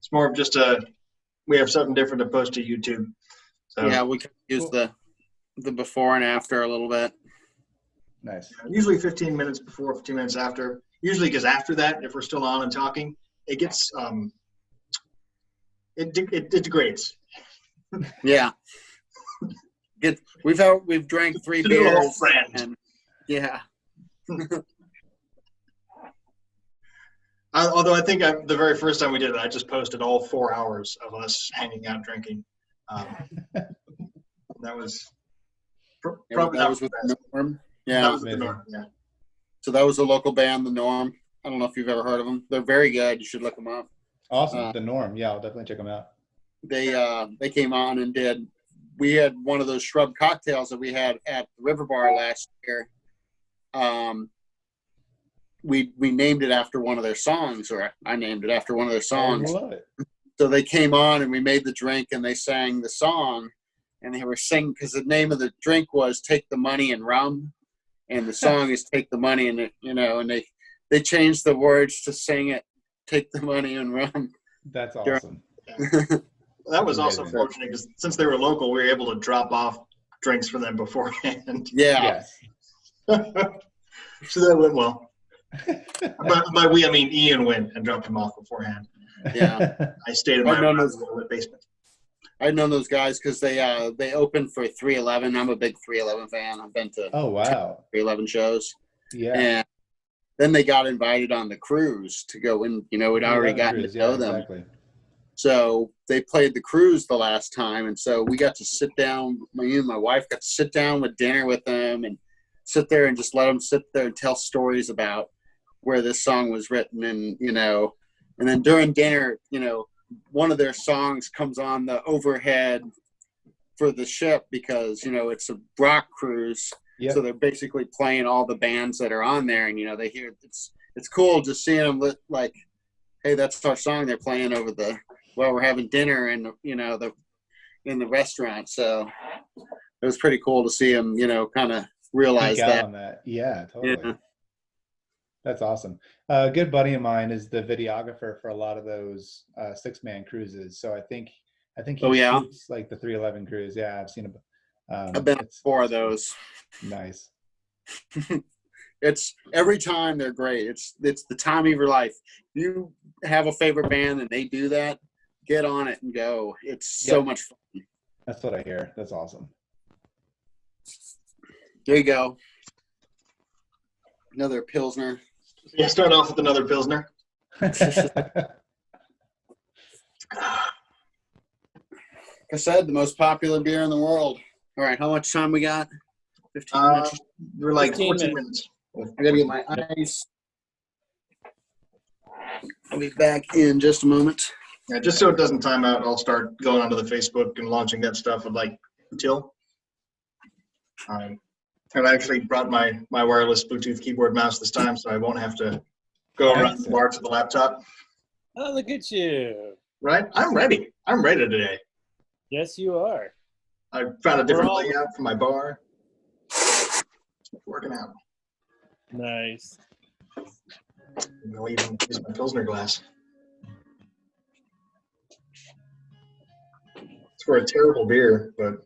It's more of just we have something different to post to YouTube. So Yeah, we can use the before and after a little bit. Nice. usually 15 minutes before, 15 minutes after. Usually, because after that, if we're still on and talking, it gets it degrades. Yeah. We've drank 3 beers. And, yeah. Although I think the very first time we did it, I just posted all 4 hours of us hanging out drinking. That was probably that not was the with best. Norm. That Yeah. was the norm. Yeah. So that was a local band, The Norm. I don't know if you've ever heard of them. They're very good. You should look them up. Awesome. The Norm. Yeah, I'll definitely check them out. They came on and did. We had one of those shrub cocktails that we had at the River Bar last year. We named it after one of their songs, or I named it after one of their songs. I love it. So they came on and we made the drink and they sang the song, and they were singing because the name of the drink was "Take the Money and Rum," and the song is "Take the Money," and and they changed the words to sing it "Take the Money and Rum." That's awesome. That was also Amazing. fortunate because since they were local, we were able to drop off drinks for them beforehand. Yeah. Yes. So that went well. By we, I mean Ian went and dropped them off beforehand. Yeah. I stayed in my basement. I've known those guys because they opened for 311. I'm a big 311 fan. I've been to Oh, wow. 311 shows. Yeah. And then they got invited on the cruise to go in. We'd already gotten to know them. Exactly. So they played the cruise the last time. And so we got to sit down. Me and my wife got to sit down with dinner with them and sit there and just let them sit there and tell stories about where this song was written. And then during dinner, one of their songs comes on the overhead for the ship because, it's a rock cruise. Yep. So they're basically playing all the bands that are on there, and they hear it's cool just seeing them like, hey, that's our song they're playing over while we're having dinner and in the restaurant. So it was pretty cool to see them, kind of realize Geek out that. on that. Yeah, totally. Yeah. That's awesome. A good buddy of mine is the videographer for a lot of those 6-man cruises. So I think he shoots like the 311 cruise. Yeah, I've seen him. I've been on 4 of those. Nice. It's every time they're great. It's the time of your life. You have a favorite band and they do that, get on it and go. It's so much fun. That's what I hear. That's awesome. There you go. Another Pilsner. Yeah, start off with another Pilsner. Like I said, the most popular beer in the world. All right, how much time we got? 15 minutes. We're like 14 minutes. I gotta get my ice. I'll be back in just a moment. Yeah, just so it doesn't time out, I'll start going onto the Facebook and launching that stuff with like Till. And I actually brought my wireless Bluetooth keyboard mouse this time, so I won't have to go around the bar to the laptop. Oh, look at you. Right? I'm ready. I'm ready today. Yes, you are. I found a different layout for my bar. It's working out. Nice. I'll even use my Pilsner glass. It's for a terrible beer, but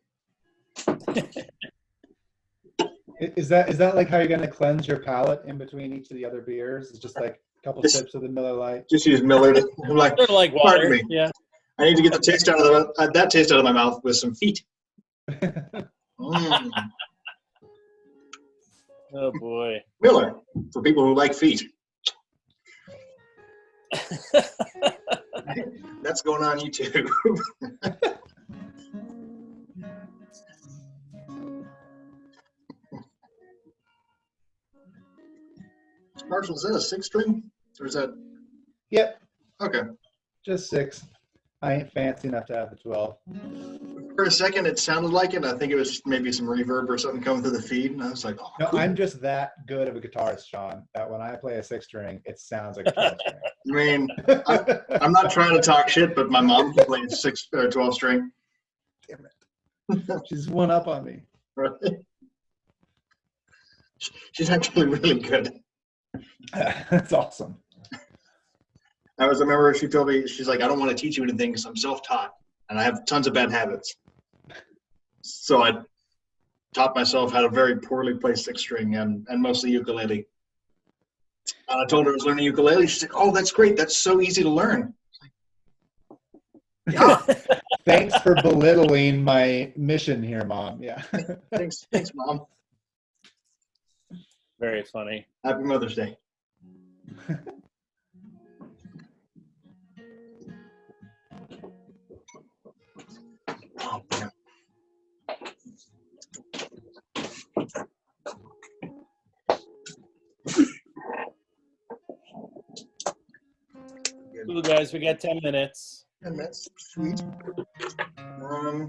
Is that like how you're gonna cleanse your palate in between each of the other beers? It's just like a couple sips of the Miller Lite. just use Miller. I'm like, Sort of like pardon water. me. Yeah. I need to get the taste out of that taste out of my mouth with some feet. Mm. Oh boy. Miller for people who like feet. That's going on YouTube. Marshall, is that a 6-string? Or is that Yep, okay? just 6. I ain't fancy enough to have the 12. For a second, it sounded like it. I think it was maybe some reverb or something coming through the feed, and I was like, "Oh, No, cool." I'm just that good of a guitarist, Sean, that when I play a 6-string, it sounds like a 12-string. I mean, I'm not trying to talk shit, but my mom can play 6 or 12-string. Damn it. She's one up on me. Right? She's actually really good. That's awesome. I remember she told me, she's like, I don't want to teach you anything because I'm self-taught and I have tons of bad habits. So I taught myself how to very poorly play six string and mostly ukulele. And I told her I was learning ukulele. She's like, oh, that's great. That's so easy to learn. Yeah. Thanks for belittling my mission here, Mom. Yeah. Thanks, Mom. Very funny. Happy Mother's Day. Oh, man. Cool, guys. We got 10 minutes. And that's sweet. I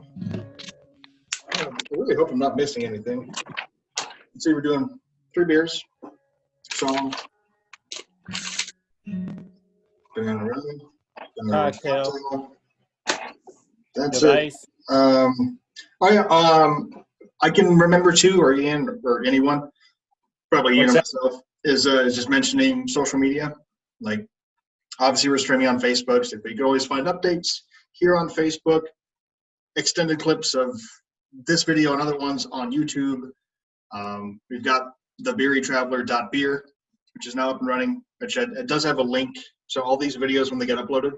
really hope I'm not missing anything. Let's see, we're doing 3 beers, song, banana rum, Cocktail. That's Device. it. I can remember too, or Ian, or anyone, probably Ian or What's myself, is just mentioning social media. Like, obviously, we're streaming on Facebook, so you can always find updates here on Facebook, extended clips of this video and other ones on YouTube. We've got the beerytraveler.beer, which is now up and running, which it does have a link. So all these videos, when they get uploaded,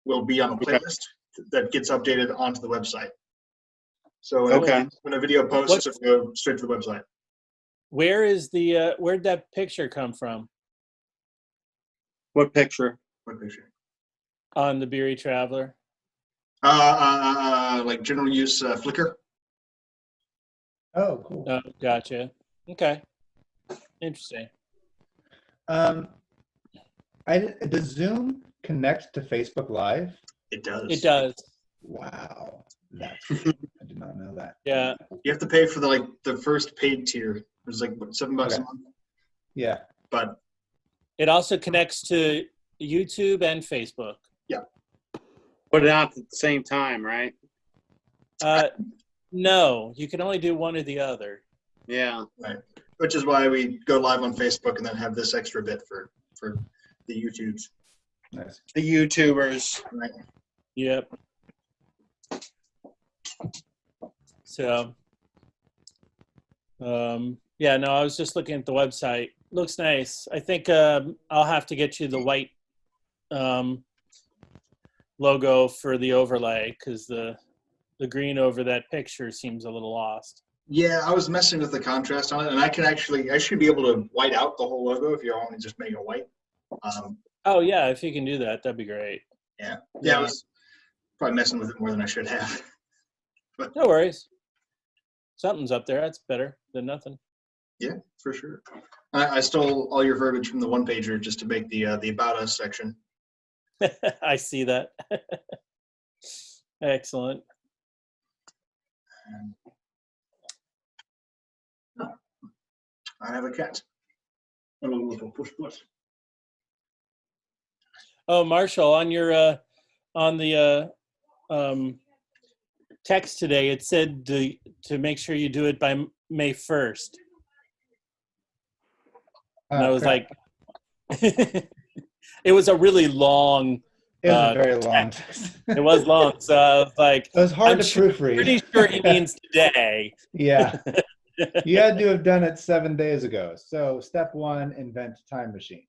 will be on a playlist that gets updated onto the website. So when a video posts, it'll go straight to the website. Where is the where'd that picture come from What picture? What picture? on the Beery Traveler? Like general use Flickr. Oh, cool. Oh, gotcha. Okay. Interesting. Does Zoom connect to Facebook Live? It does. It does. Wow, that's cool. I did not know that. Yeah. You have to pay for the first paid tier. It's like what, $7 a Okay. month. Yeah. But It also connects to YouTube and Facebook. Put it out at the same time, right? No, you can only do one or the other. Yeah. which is why we go live on Facebook and then have this extra bit for the YouTubes. Nice. The YouTubers. Right. Yep. So, yeah, no, I was just looking at the website. Looks nice. I think I'll have to get you the white logo for the overlay because the green over that picture seems a little lost. Yeah, I was messing with the contrast on it, and I should be able to white out the whole logo if you want to just make it white. Oh yeah, if you can do that, that'd be great. Yeah, I was probably messing with it more than I should have. But No worries. Something's up there. That's better than nothing. yeah, for sure. I stole all your verbiage from the one pager just to make the About Us section. I see that. Excellent. I have a cat. A little push push. Oh, Marshall, on your on the text today, it said to make sure you do it by May 1st. And I was crap. like, it was a really long. It was a very long text. It was long, so I was like, It was hard I'm to proofread. pretty sure he means today. Yeah. You had to have done it 7 days ago. So step 1, invent time machine.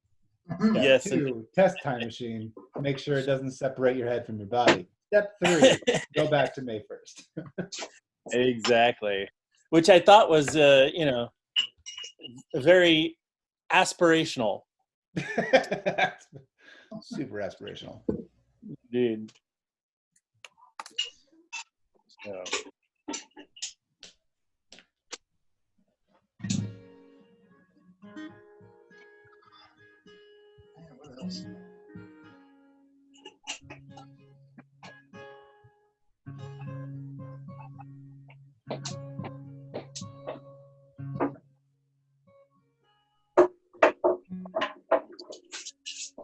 Step Yes. 2, test time machine. Make sure it doesn't separate your head from your body. Step 3, go back to May 1st. Exactly. Which I thought was, very aspirational. Super aspirational. Dude. So. What else?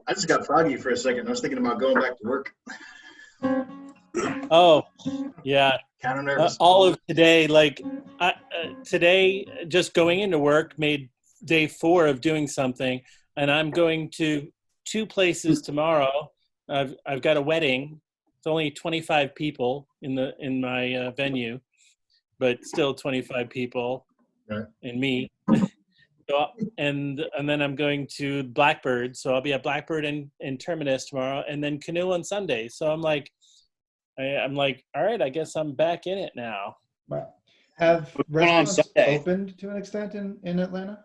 I just got foggy for a second. I was thinking about going back to work. Oh, yeah. Kind of nervous. All of today, today, just going into work made day 4 of doing something, and I'm going to 2 places tomorrow, I've got a wedding. It's only 25 people in my venue, but still 25 people, Right. and me. So, and then I'm going to Blackbird, so I'll be at Blackbird and Terminus tomorrow, and then Canoe on Sunday. So I'm like, all right, I guess I'm back in it now. Wow. Have going on restaurants Sunday? opened to an extent in Atlanta?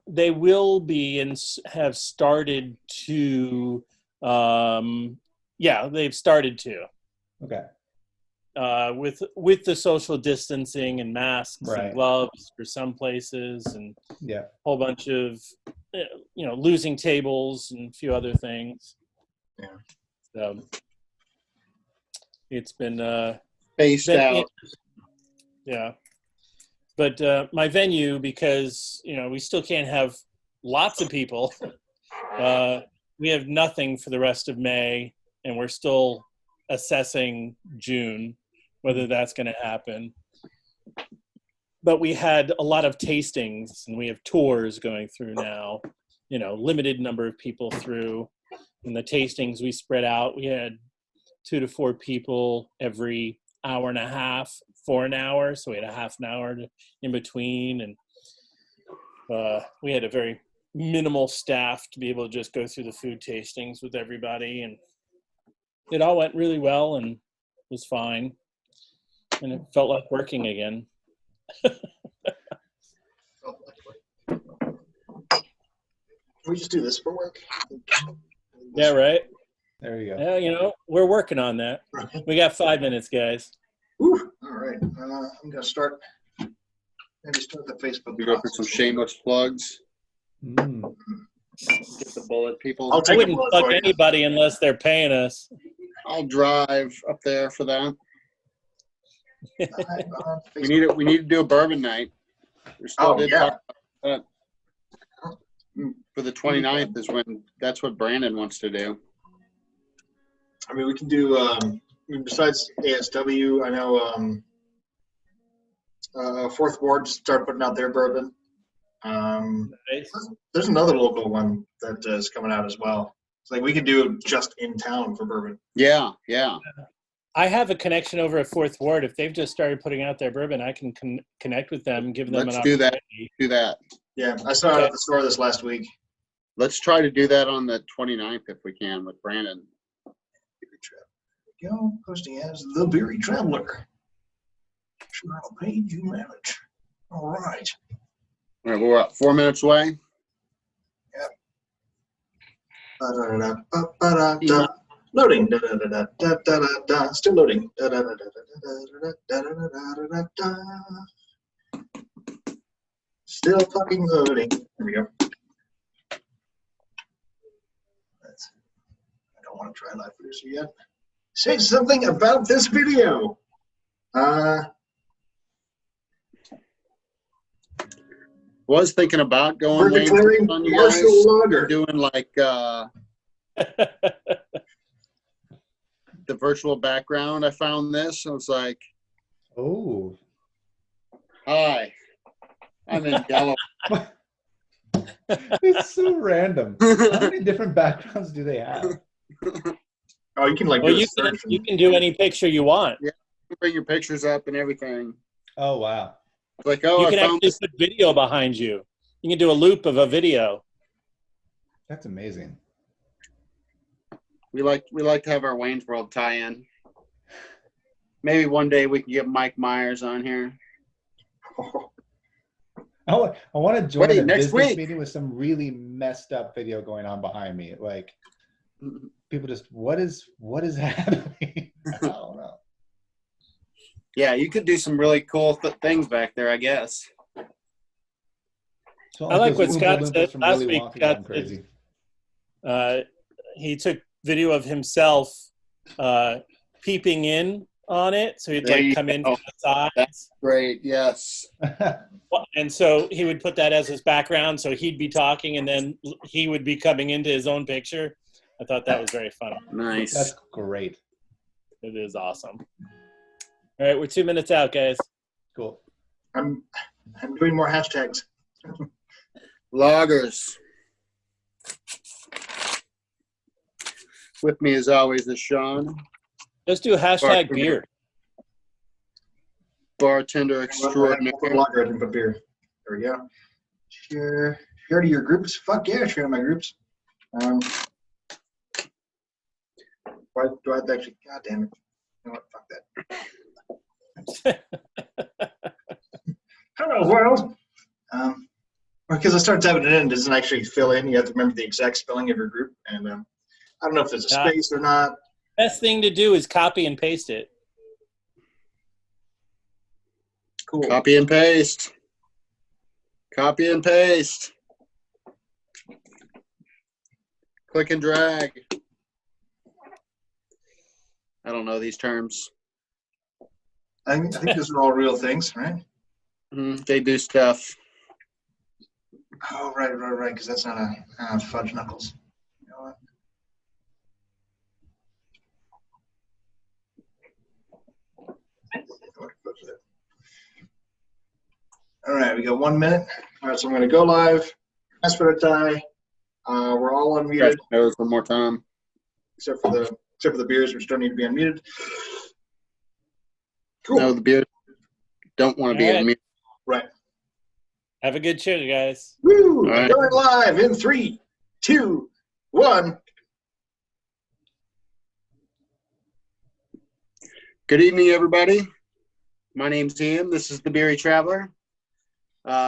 They will be and have started to. Yeah, they've started to. Okay. With the social distancing and masks Right. and gloves for some places, and Yeah. a whole bunch of losing tables and a few other things. Yeah. So it's been Spaced out. yeah. But my venue, because we still can't have lots of people. We have nothing for the rest of May, and we're still assessing June whether that's going to happen. But we had a lot of tastings, and we have tours going through now. Limited number of people through. And the tastings we spread out. We had 2 to 4 people every hour and a half for an hour, so we had a half an hour in between, and we had a very minimal staff to be able to just go through the food tastings with everybody, and it all went really well and was fine, and it felt like working again. Can we just do this for work? Yeah, right. There you go. Yeah, we're working on that. We got 5 minutes, guys. Whew. All right. I'm gonna start. Maybe start the Facebook. We go for some shameless plugs. Mm. Get the bullet, people. I'll I take a wouldn't bullet fuck for you. anybody unless they're paying us. I'll drive up there for that. On We Facebook. need to do a bourbon night. We still did yeah. talk about that. For the 29th is when that's what Brandon wants to do. I mean, we can do. Besides ASW, I know Fourth Ward start putting out their bourbon. Nice. There's another local one that is coming out as well. It's like we could do just in town for bourbon. Yeah. I have a connection over at Fourth Ward. If they've just started putting out their bourbon, I can connect with them, give them Let's an do that. opportunity. Do that. Yeah, I saw it at the store this last week. Let's try to do that on the 29th if we can with Brandon. Go posting as the Beery Traveler. Sure, I'll pay you manage. All right. All right, we're about 4 minutes away. Ba-da-da-da-ba-ba-da-da. Loading. Da-da-da-da-da-da-da-da. Still loading. Da-da-da-da-da-da-da-da-da-da-da. Still fucking loading. There we go. I don't want to try Live Producer yet. Say something about this video. Was thinking about going We're Wayne, declaring on you guys, martial lager. doing like the virtual background. I found this. I was like, Oh. hi, I'm in yellow. It's so random. How many different backgrounds do they have? Oh, you can like Well, do a you search. can do any picture you want. Bring your pictures up and everything. Oh, wow. Like, oh, You I can found actually this. put video behind you. You can do a loop of a video. That's amazing. We like to have our Wayne's World tie-in. Maybe one day we can get Mike Myers on here. I want to join Wait, a next business week. meeting with some really messed up video going on behind me. Like people just, what is happening? I don't know. Yeah, you could do some really cool things back there, I guess. So I like those what Oompa Scott Loompas said from last Willy week. Wonka Scott going crazy. He took video of himself peeping in on it, so he'd There you like come in go. from the side. That's great. Yes. And so he would put that as his background, so he'd be talking, and then he would be coming into his own picture. I thought that was very funny. Nice. That's great. It is awesome. All right, we're 2 minutes out, guys. Cool. I'm doing more hashtags. Loggers. With me, as always, is Sean, Let's do a hashtag beer. bartender extraordinaire. Put lager and put beer. There we go. Share to your groups. Fuck yeah, share to my groups. Why do I have to actually? God damn it! You know what? Fuck that. Hello world. Because I start typing it in, it doesn't actually fill in. You have to remember the exact spelling of your group, and I don't know if there's a space or not. Best thing to do is copy and paste it. Cool. Copy and paste. Copy and paste. Click and drag. I don't know these terms. I think those are all real things, right? They do stuff. Oh, right, because that's not a fudge knuckles. You know what? All right, we got 1 minute. All right, so I'm going to go live. Aspertai. We're all unmuted. Nose one more time. Except for the beers, which don't need to be unmuted. Cool. No, the beer don't want to be All right. unmuted. Right. Have a good show, guys. Woo! All right. Going live in 3, 2, 1. Good evening, everybody. My name's Ian. This is the Beery Traveler.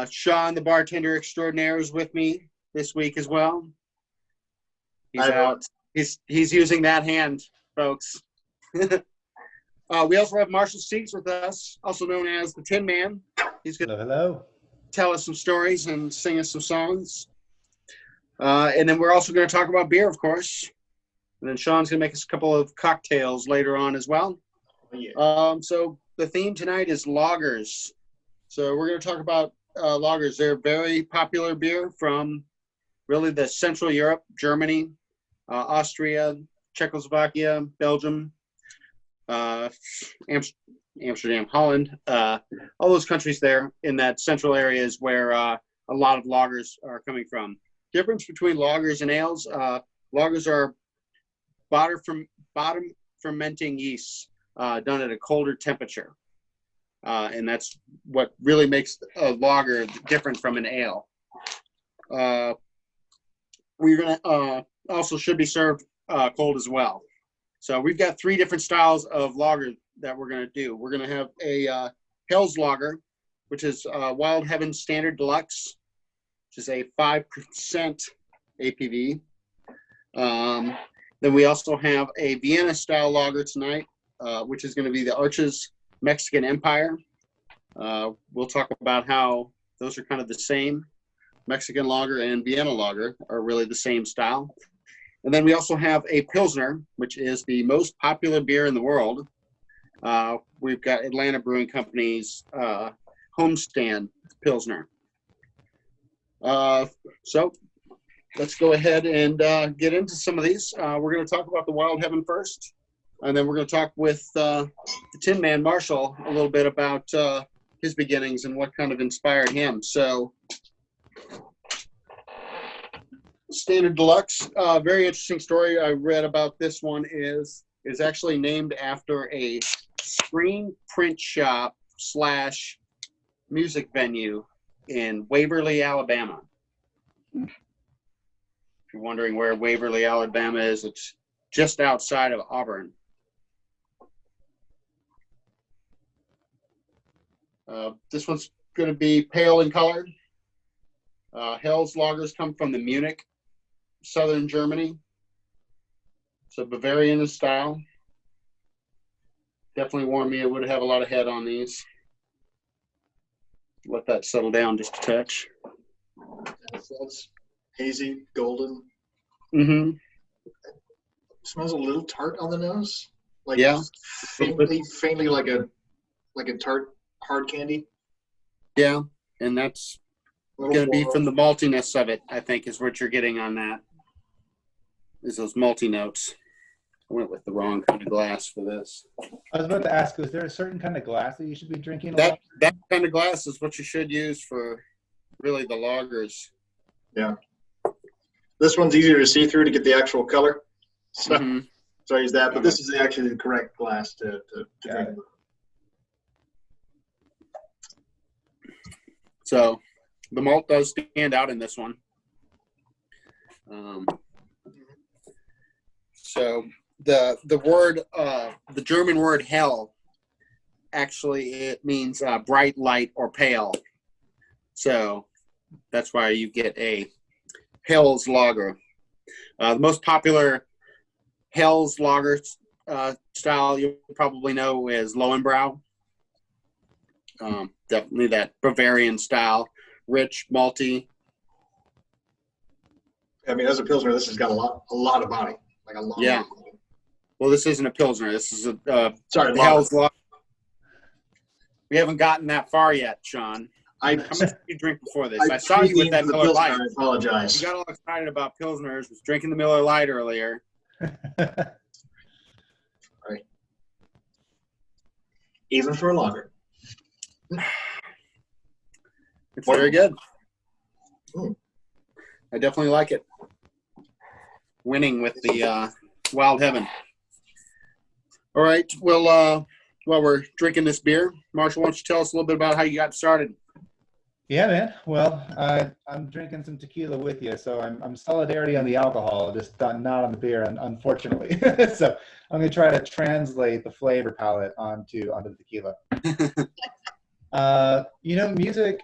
Sean, the bartender extraordinaire, is with me this week as well. He's out. He's using that hand, folks. We also have Marshall Seeks with us, also known as the Tin Man. He's going to Hello. tell us some stories and sing us some songs. And then we're also going to talk about beer, of course. And then Sean's going to make us a couple of cocktails later on as well. Yeah. So the theme tonight is lagers. So we're going to talk about lagers. They're a very popular beer from really the Central Europe, Germany, Austria, Czechoslovakia, Belgium, Amsterdam, Holland. All those countries there in that central area is where a lot of lagers are coming from. Difference between lagers and ales. Lagers are bottom fermenting yeasts done at a colder temperature. And that's what really makes a lager different from an ale. We're going to also should be served cold as well. So we've got 3 different styles of lager that we're going to do. We're going to have a Hell's Lager, which is Wild Heaven Standard Deluxe, which is a 5% ABV. Then we also have a Vienna style lager tonight, which is going to be the Arches Mexican Empire. We'll talk about how those are kind of the same. Mexican lager and Vienna lager are really the same style. And then we also have a Pilsner, which is the most popular beer in the world. We've got Atlanta Brewing Company's homestand Pilsner. So let's go ahead and get into some of these. We're going to talk about the Wild Heaven first, and then we're going to talk with the Tin Man Marshall a little bit about his beginnings and what kind of inspired him. So Standard Deluxe, very interesting story I read about this one is actually named after a screen print shop / music venue in Waverly, Alabama. If you're wondering where Waverly, Alabama is, it's just outside of Auburn. This one's going to be pale in color. Hell's lagers come from the Munich, southern Germany. So Bavarian in style. Definitely warned me it would have a lot of head on these. Let that settle down just a touch. That's hazy, golden. Mm-hmm. Smells a little tart on the nose. Like Yeah. faintly like a tart hard candy. Yeah, and that's going to be from the maltiness of it, I think, is what you're getting on that. Is those malty notes. I went with the wrong kind of glass for this. I was about to ask, is there a certain kind of glass that you should be drinking? That kind of glass is what you should use for really the lagers. Yeah. This one's easier to see through to get the actual color. So, Mhm. so I use that. But this is actually the correct glass to drink. it. So the malt does stand out in this one. So the word, the German word hell, actually it means bright, light, or pale. So that's why you get a Helles lager. The most popular Helles lager style you probably know is Lowenbrau. Definitely that Bavarian style, rich, malty. I mean, as a Pilsner, this has got a lot of body. Like a lot. Yeah. Well, this isn't a Pilsner. This is a Sorry, Helles lager. We haven't gotten that far yet, Sean. How much did you drink before this? I saw you with that Miller Pilsner, Lite. I apologize. You got all excited about Pilsners. Was drinking the Miller Lite earlier. Right. Even for a lager. It's very good. Mm. I definitely like it. Winning with the Wild Heaven. All right. Well, while we're drinking this beer, Marshall, why don't you tell us a little bit about how you got started? Yeah, man. Well, I'm drinking some tequila with you, so I'm solidarity on the alcohol, just not on the beer, unfortunately. So I'm gonna try to translate the flavor palette onto the tequila. Music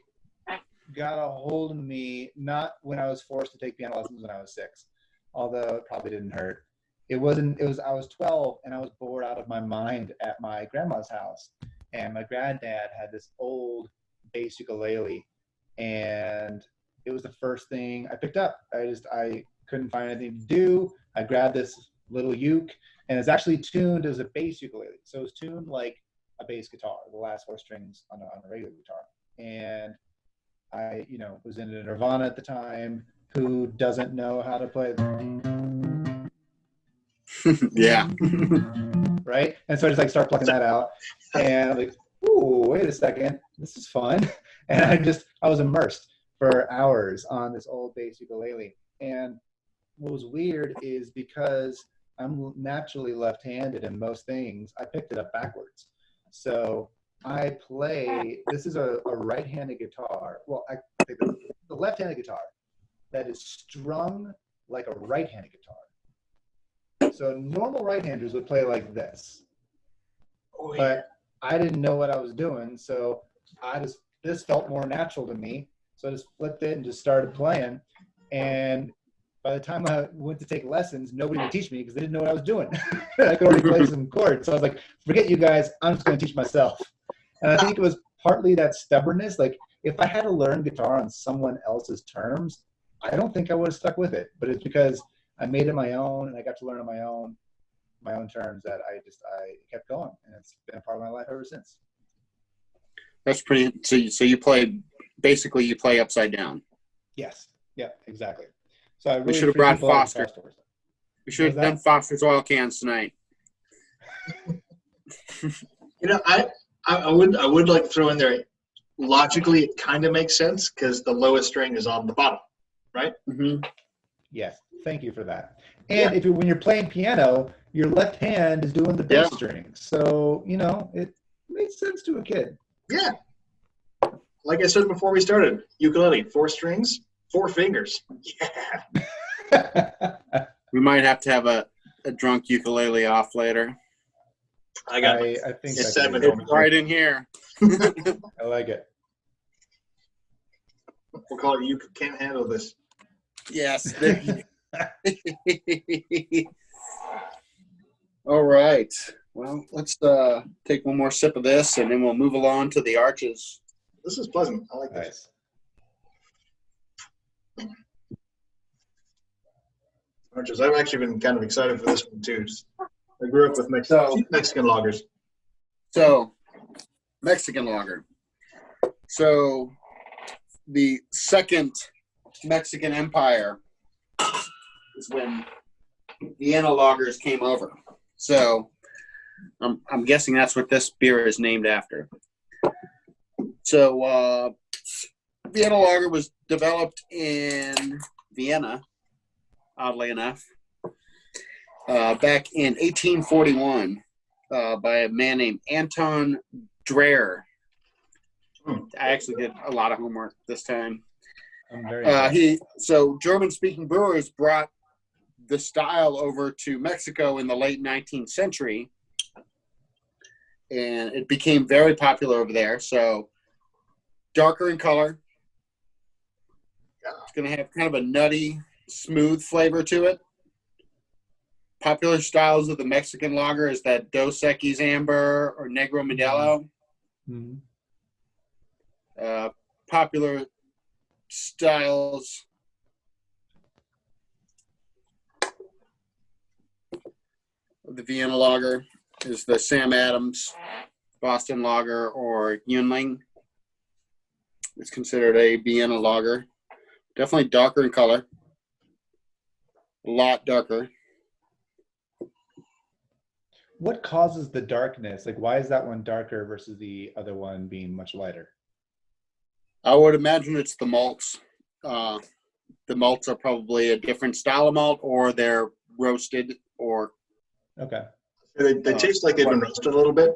got a hold of me not when I was forced to take piano lessons when I was 6, although it probably didn't hurt. I was 12 and I was bored out of my mind at my grandma's house, and my granddad had this old bass ukulele, and it was the first thing I picked up. I couldn't find anything to do. I grabbed this little uke, and it's actually tuned as a bass ukulele. So it's tuned like a bass guitar, the last 4 strings on a regular guitar. And I, was in a Nirvana at the time. Who doesn't know how to play? Yeah. Right? And so I just start plucking that out, and I'm like, ooh, wait a second, this is fun. And I was immersed for hours on this old bass ukulele. And what was weird is because I'm naturally left-handed in most things, I picked it up backwards. So this is a right-handed guitar. Well, I think the left-handed guitar that is strung like a right-handed guitar. So normal right-handers would play like this. Oh, yeah. But I didn't know what I was doing, so this felt more natural to me. So I just flipped it and just started playing. And by the time I went to take lessons, nobody would teach me because they didn't know what I was doing. I could already play some chords. So I was like, forget you guys, I'm just going to teach myself. And I think it was partly that stubbornness. Like, if I had to learn guitar on someone else's terms, I don't think I would have stuck with it. But it's because I made it my own, and I got to learn on my own terms that I kept going, and it's been a part of my life ever since. That's pretty. So you play upside down. Yes. Yeah. Exactly. So I really We should have brought Foster. We should have done Foster's oil cans tonight. I would like to throw in there. Logically, it kind of makes sense because the lowest string is on the bottom, right? Mm-hmm. Yes. Thank you for that. And when you're playing piano, your left hand is doing the bass strings, so it makes sense to a kid. Yeah. Like I said before we started, ukulele, 4 strings, 4 fingers. Yeah. We might have to have a drunk ukulele off later. I think it's 7 right in here. I like it. We'll call it "You Can't Handle This." Yes. All right. Well, let's take one more sip of this, and then we'll move along to the Arches. This is pleasant. I like this. Nice. Arches. I've actually been kind of excited for this one too. I grew up with Mexican lagers. So, Mexican lager. So, the second Mexican Empire is when Vienna lagers came over. So, I'm guessing that's what this beer is named after. So, Vienna lager was developed in Vienna, oddly enough. back in 1841 by a man named Anton Dreher. I actually did a lot of homework this time. I'm very impressed. German-speaking brewers brought the style over to Mexico in the late 19th century, and it became very popular over there. So darker in color. It's going to have kind of a nutty, smooth flavor to it. Popular styles of the Mexican lager is that Dos Equis Amber or Negro Modelo. Mhm. Popular styles of the Vienna lager is the Sam Adams Boston lager or Yunling. It's considered a Vienna lager. Definitely darker in color. A lot darker. What causes the darkness? Like, why is that one darker versus the other one being much lighter? I would imagine it's the malts. The malts are probably a different style of malt, or they're roasted, or Okay. They taste like they've been roasted a little bit.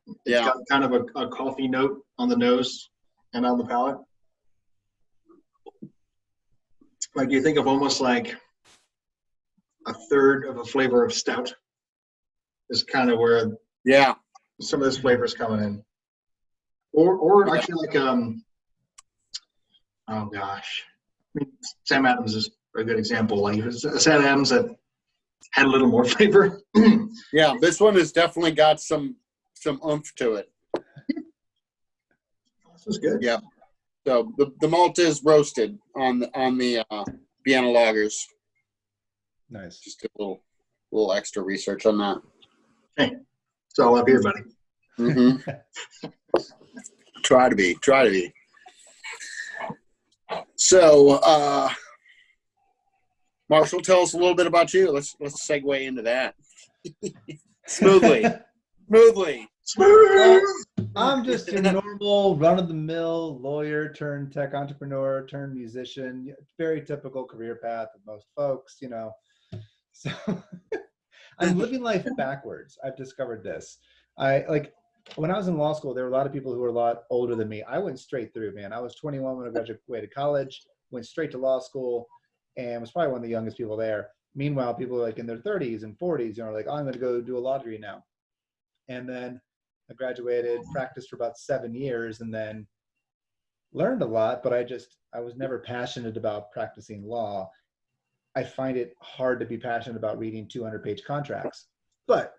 It's Yeah. got kind of a coffee note on the nose and on the palate. Like you think of almost like a third of a flavor of stout is kind of where yeah, some of this flavor is coming in. Or actually like oh gosh. I mean, Sam Adams is a good example. Like it's a Sam Adams that had a little more flavor. yeah. This one has definitely got some oomph to it. This was good. Yeah. So the malt is roasted on the Vienna lagers. Nice. Just a little extra research on that. Hey, it's all up here, buddy. Mm-hmm. Try to be. So, Marshall, tell us a little bit about you. Let's segue into that smoothly. Smooth. I'm just your normal run-of-the-mill lawyer turned tech entrepreneur turned musician. Very typical career path of most folks, you know. So I'm living life backwards. I've discovered this. When I was in law school, there were a lot of people who were a lot older than me. I went straight through, man. I was 21 when I graduated college, went straight to law school, and was probably one of the youngest people there. Meanwhile, people like in their 30s and 40s, you know, like, oh, I'm going to go do a law degree now. And then I graduated, practiced for about 7 years, and then learned a lot, but I was never passionate about practicing law. I find it hard to be passionate about reading 200-page contracts. But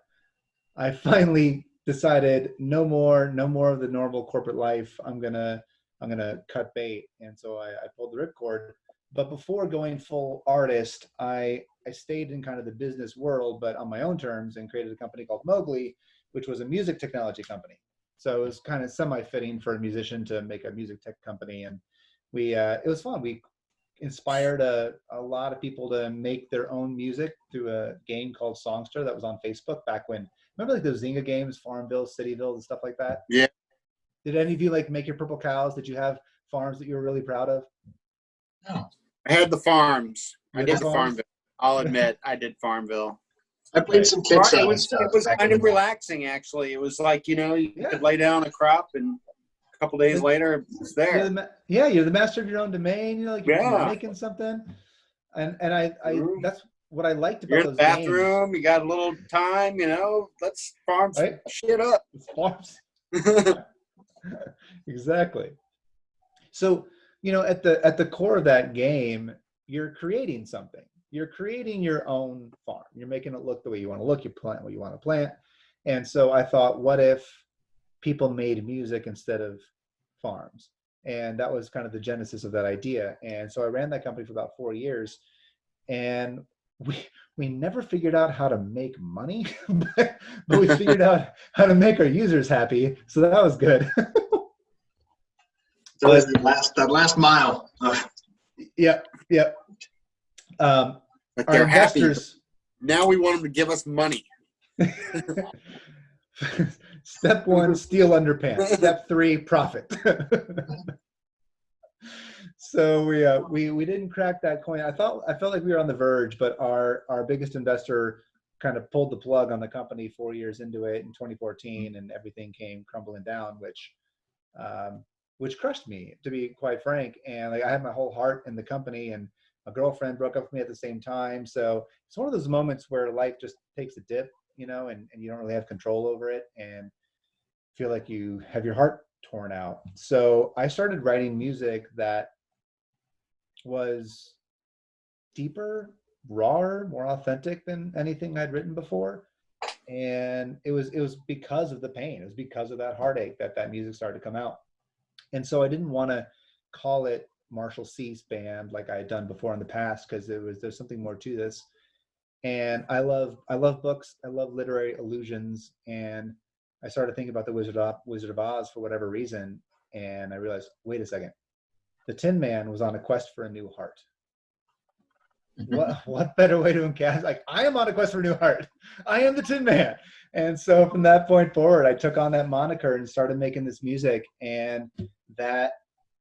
I finally decided no more of the normal corporate life. I'm gonna cut bait. And so I pulled the ripcord. But before going full artist, I stayed in kind of the business world, but on my own terms, and created a company called Mowgli, which was a music technology company. So it was kind of semi-fitting for a musician to make a music tech company. And it was fun. We inspired a lot of people to make their own music through a game called Songster that was on Facebook back when, remember like those Zynga games, Farmville, Cityville, and stuff like that? Yeah. Did any of you like make your purple cows? Did you have farms that you were really proud of? No. I had the farms. You I had did the the farms? Farmville. I'll admit, I did Farmville. I played some kids It stuff. was back kind in of the day. relaxing, actually. It was like, you know, you Yeah. could lay down a crop and a couple days later, it's there. You're the master of your own domain. You know, like you're Yeah. making something. And I Mhm. that's what I liked about You're in those the bathroom, you got a little time, you know, let's farm some Right. shit up. games. Farms. Exactly. So, you know, at the core of that game, you're creating something. You're creating your own farm. You're making it look the way you want to look. You plant what you want to plant. And so I thought, what if people made music instead of farms? And that was kind of the genesis of that idea. And so I ran that company for about 4 years, and we never figured out how to make money, but we figured out how to make our users happy. So that was good. So there's that last mile. Yep. But Our they're happy. investors. Now we want them to give us money. Step 1, steal underpants. Step 3, profit. So we didn't crack that coin. I felt like we were on the verge, but our biggest investor kind of pulled the plug on the company 4 years into it in 2014, and everything came crumbling down, which crushed me, to be quite frank. And like I had my whole heart in the company, and my girlfriend broke up with me at the same time. So it's one of those moments where life just takes a dip, and you don't really have control over it, and feel like you have your heart torn out. So I started writing music that was deeper, rawer, more authentic than anything I'd written before. And it was because of the pain. It was because of that heartache that music started to come out. And so I didn't want to call it Marshall Cease Band like I had done before in the past, because there's something more to this. And I love books. I love literary allusions. And I started thinking about the Wizard of Oz for whatever reason. And I realized, wait a second, the Tin Man was on a quest for a new heart. What better way to encapsulate? Like, I am on a quest for a new heart. I am the Tin Man. And so from that point forward, I took on that moniker and started making this music. And that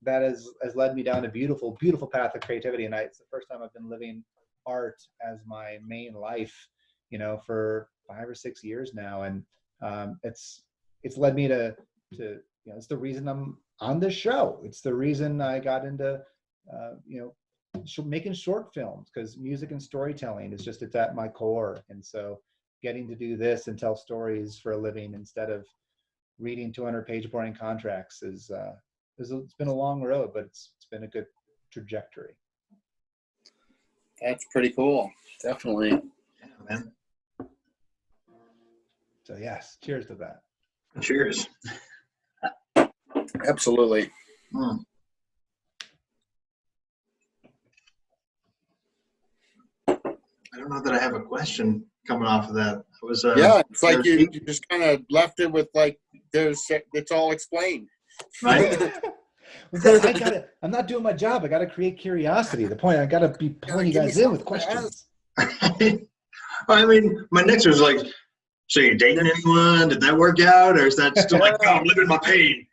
has led me down a beautiful, beautiful path of creativity. And it's the first time I've been living art as my main life, for 5 or 6 years now. And it's led me to it's the reason I'm on this show. It's the reason I got into making short films, because music and storytelling it's at my core. And so getting to do this and tell stories for a living instead of reading 200-page boring contracts it's been a long road, but it's been a good trajectory. That's pretty cool. Definitely. Yeah, man. So yes, cheers to that. Cheers. Absolutely. Mm. I don't know that I have a question coming off of that. It was Yeah, it's like you just kind of left it with like it's all explained. right. I'm not doing my job. I gotta create curiosity. The point, I gotta be pulling you guys in with questions. I mean, my next was like, so you dating anyone? Did that work out, or is that still like, oh, I'm living my pain?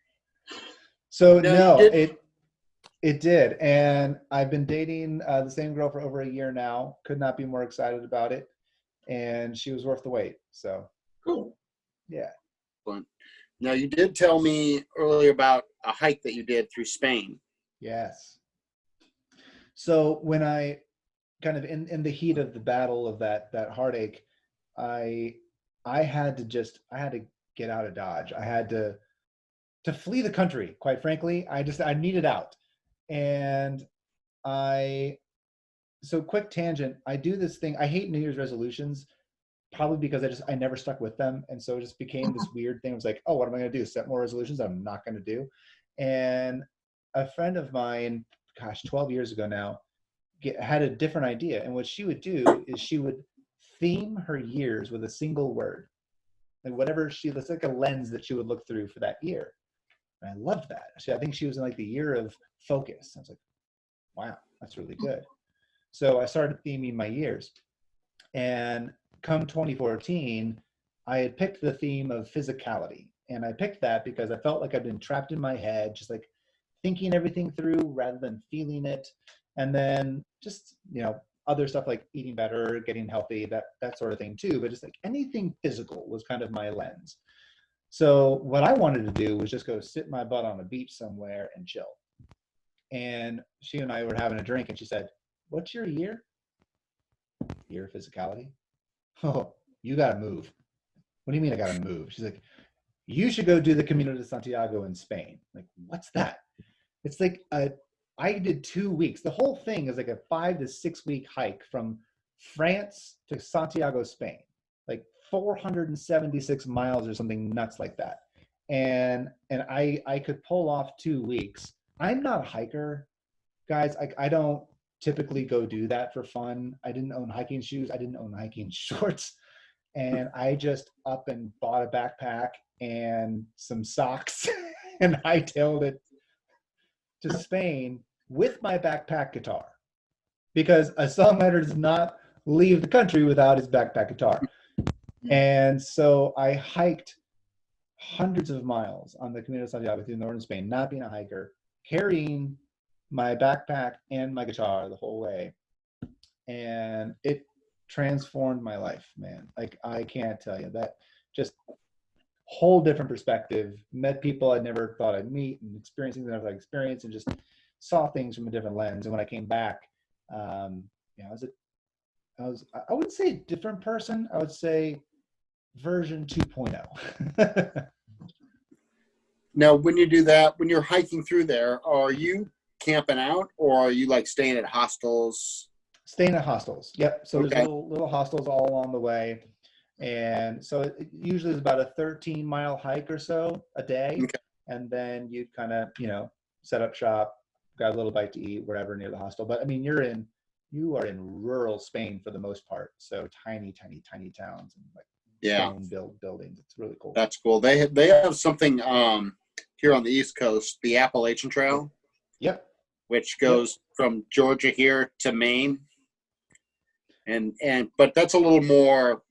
So No, it did, and I've been dating the same girl for over a year now. Could not be more excited about it, and she was worth the wait. So Cool. yeah. Now, you did tell me earlier about a hike that you did through Spain. Yes. So when I kind of in the heat of the battle of that heartache, I had to get out of Dodge. I had to flee the country, quite frankly. I needed out. And so quick tangent, I do this thing. I hate New Year's resolutions, probably because I never stuck with them. And so it just became this weird thing. It was like, oh, what am I going to do? Set more resolutions that I'm not going to do. And a friend of mine, 12 years ago now, had a different idea. And what she would do is she would theme her years with a single word. And it's like a lens that she would look through for that year. And I loved that. I think she was in like the year of focus. I was like, wow, that's really good. So I started theming my years. And come 2014, I had picked the theme of physicality. And I picked that because I felt like I'd been trapped in my head, just like thinking everything through rather than feeling it. And then just, other stuff like eating better, getting healthy, that sort of thing too. But just like anything physical was kind of my lens. So what I wanted to do was just go sit my butt on a beach somewhere and chill. And she and I were having a drink, and she said, "What's your year?" Year of physicality. Oh, you got to move. What do you mean I got to move? She's like, you should go do the Camino de Santiago in Spain. I'm like, what's that? It's like I did 2 weeks. The whole thing is like a 5 to 6 week hike from France to Santiago, Spain, like 476 miles or something nuts like that. And I could pull off 2 weeks. I'm not a hiker, guys. I don't typically go do that for fun. I didn't own hiking shoes. I didn't own hiking shorts. And I just up and bought a backpack and some socks and hightailed it to Spain with my backpack guitar, because a songwriter does not leave the country without his backpack guitar. And so I hiked hundreds of miles on the Camino de Santiago through northern Spain, not being a hiker, carrying my backpack and my guitar the whole way. And it transformed my life, man. Like, I can't tell you that. Just whole different perspective. Met people I never thought I'd meet, and experienced things I never thought I'd experience, and just saw things from a different lens. And when I came back, you know, I wouldn't say a different person. I would say version 2.0. Now, when you do that, when you're hiking through there, are you camping out or are you like staying at hostels? Staying at hostels. Yep. So Okay. there's little hostels all along the way. And so it usually is about a 13-mile hike or so a day. Okay. And then you kind of, you know, set up shop, grab a little bite to eat wherever near the hostel. But I mean, you are in rural Spain for the most part. So tiny towns and like stone buildings. It's really cool. That's cool. They have something here on the East Coast, the Appalachian Trail. Yep. Which goes from Georgia here to Maine. But that's a little more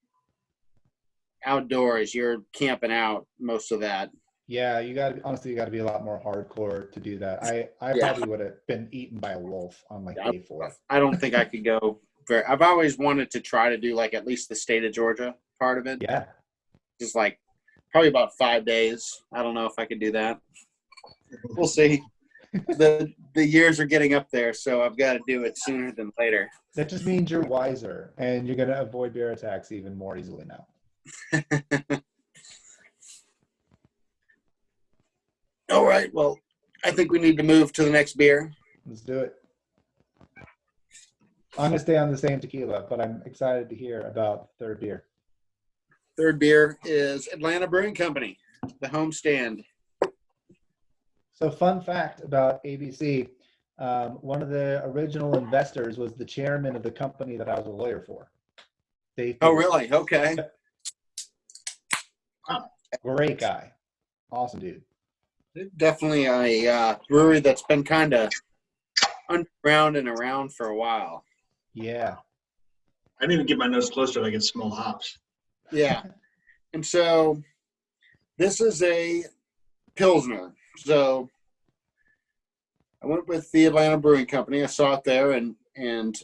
outdoors. You're camping out most of that. Yeah, you got to be a lot more hardcore to do that. I probably would have been eaten by a wolf on like day 4. I don't think I could go I've always wanted to try to do like at least the state of Georgia part of it. Yeah. Just like probably about 5 days. I don't know if I could do that. We'll see. The years are getting up there, so I've got to do it sooner than later. That just means you're wiser and you're going to avoid bear attacks even more easily now. All right. Well, I think we need to move to the next beer. Let's do it. I'm going to stay on the same tequila, but I'm excited to hear about the third beer. Third beer is Atlanta Brewing Company, the homestand. So fun fact about ABC, one of the original investors was the chairman of the company that I was a lawyer for. Oh, really? Okay. Great guy. Awesome dude. Definitely a brewery that's been kind of underground and around for a while. Yeah. I didn't even get my nose close to it. I get small hops. Yeah. And so this is a Pilsner. So I went with the Atlanta Brewing Company. I saw it there, and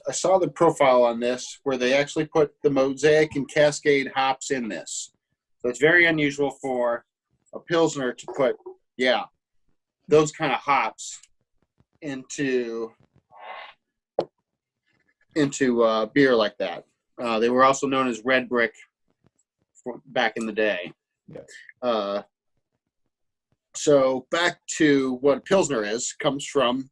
I saw the profile on this where they actually put the Mosaic and Cascade hops in this. So it's very unusual for a Pilsner to put, those kind of hops into beer like that. They were also known as Red Brick back in the day. Yeah. So back to what Pilsner is, comes from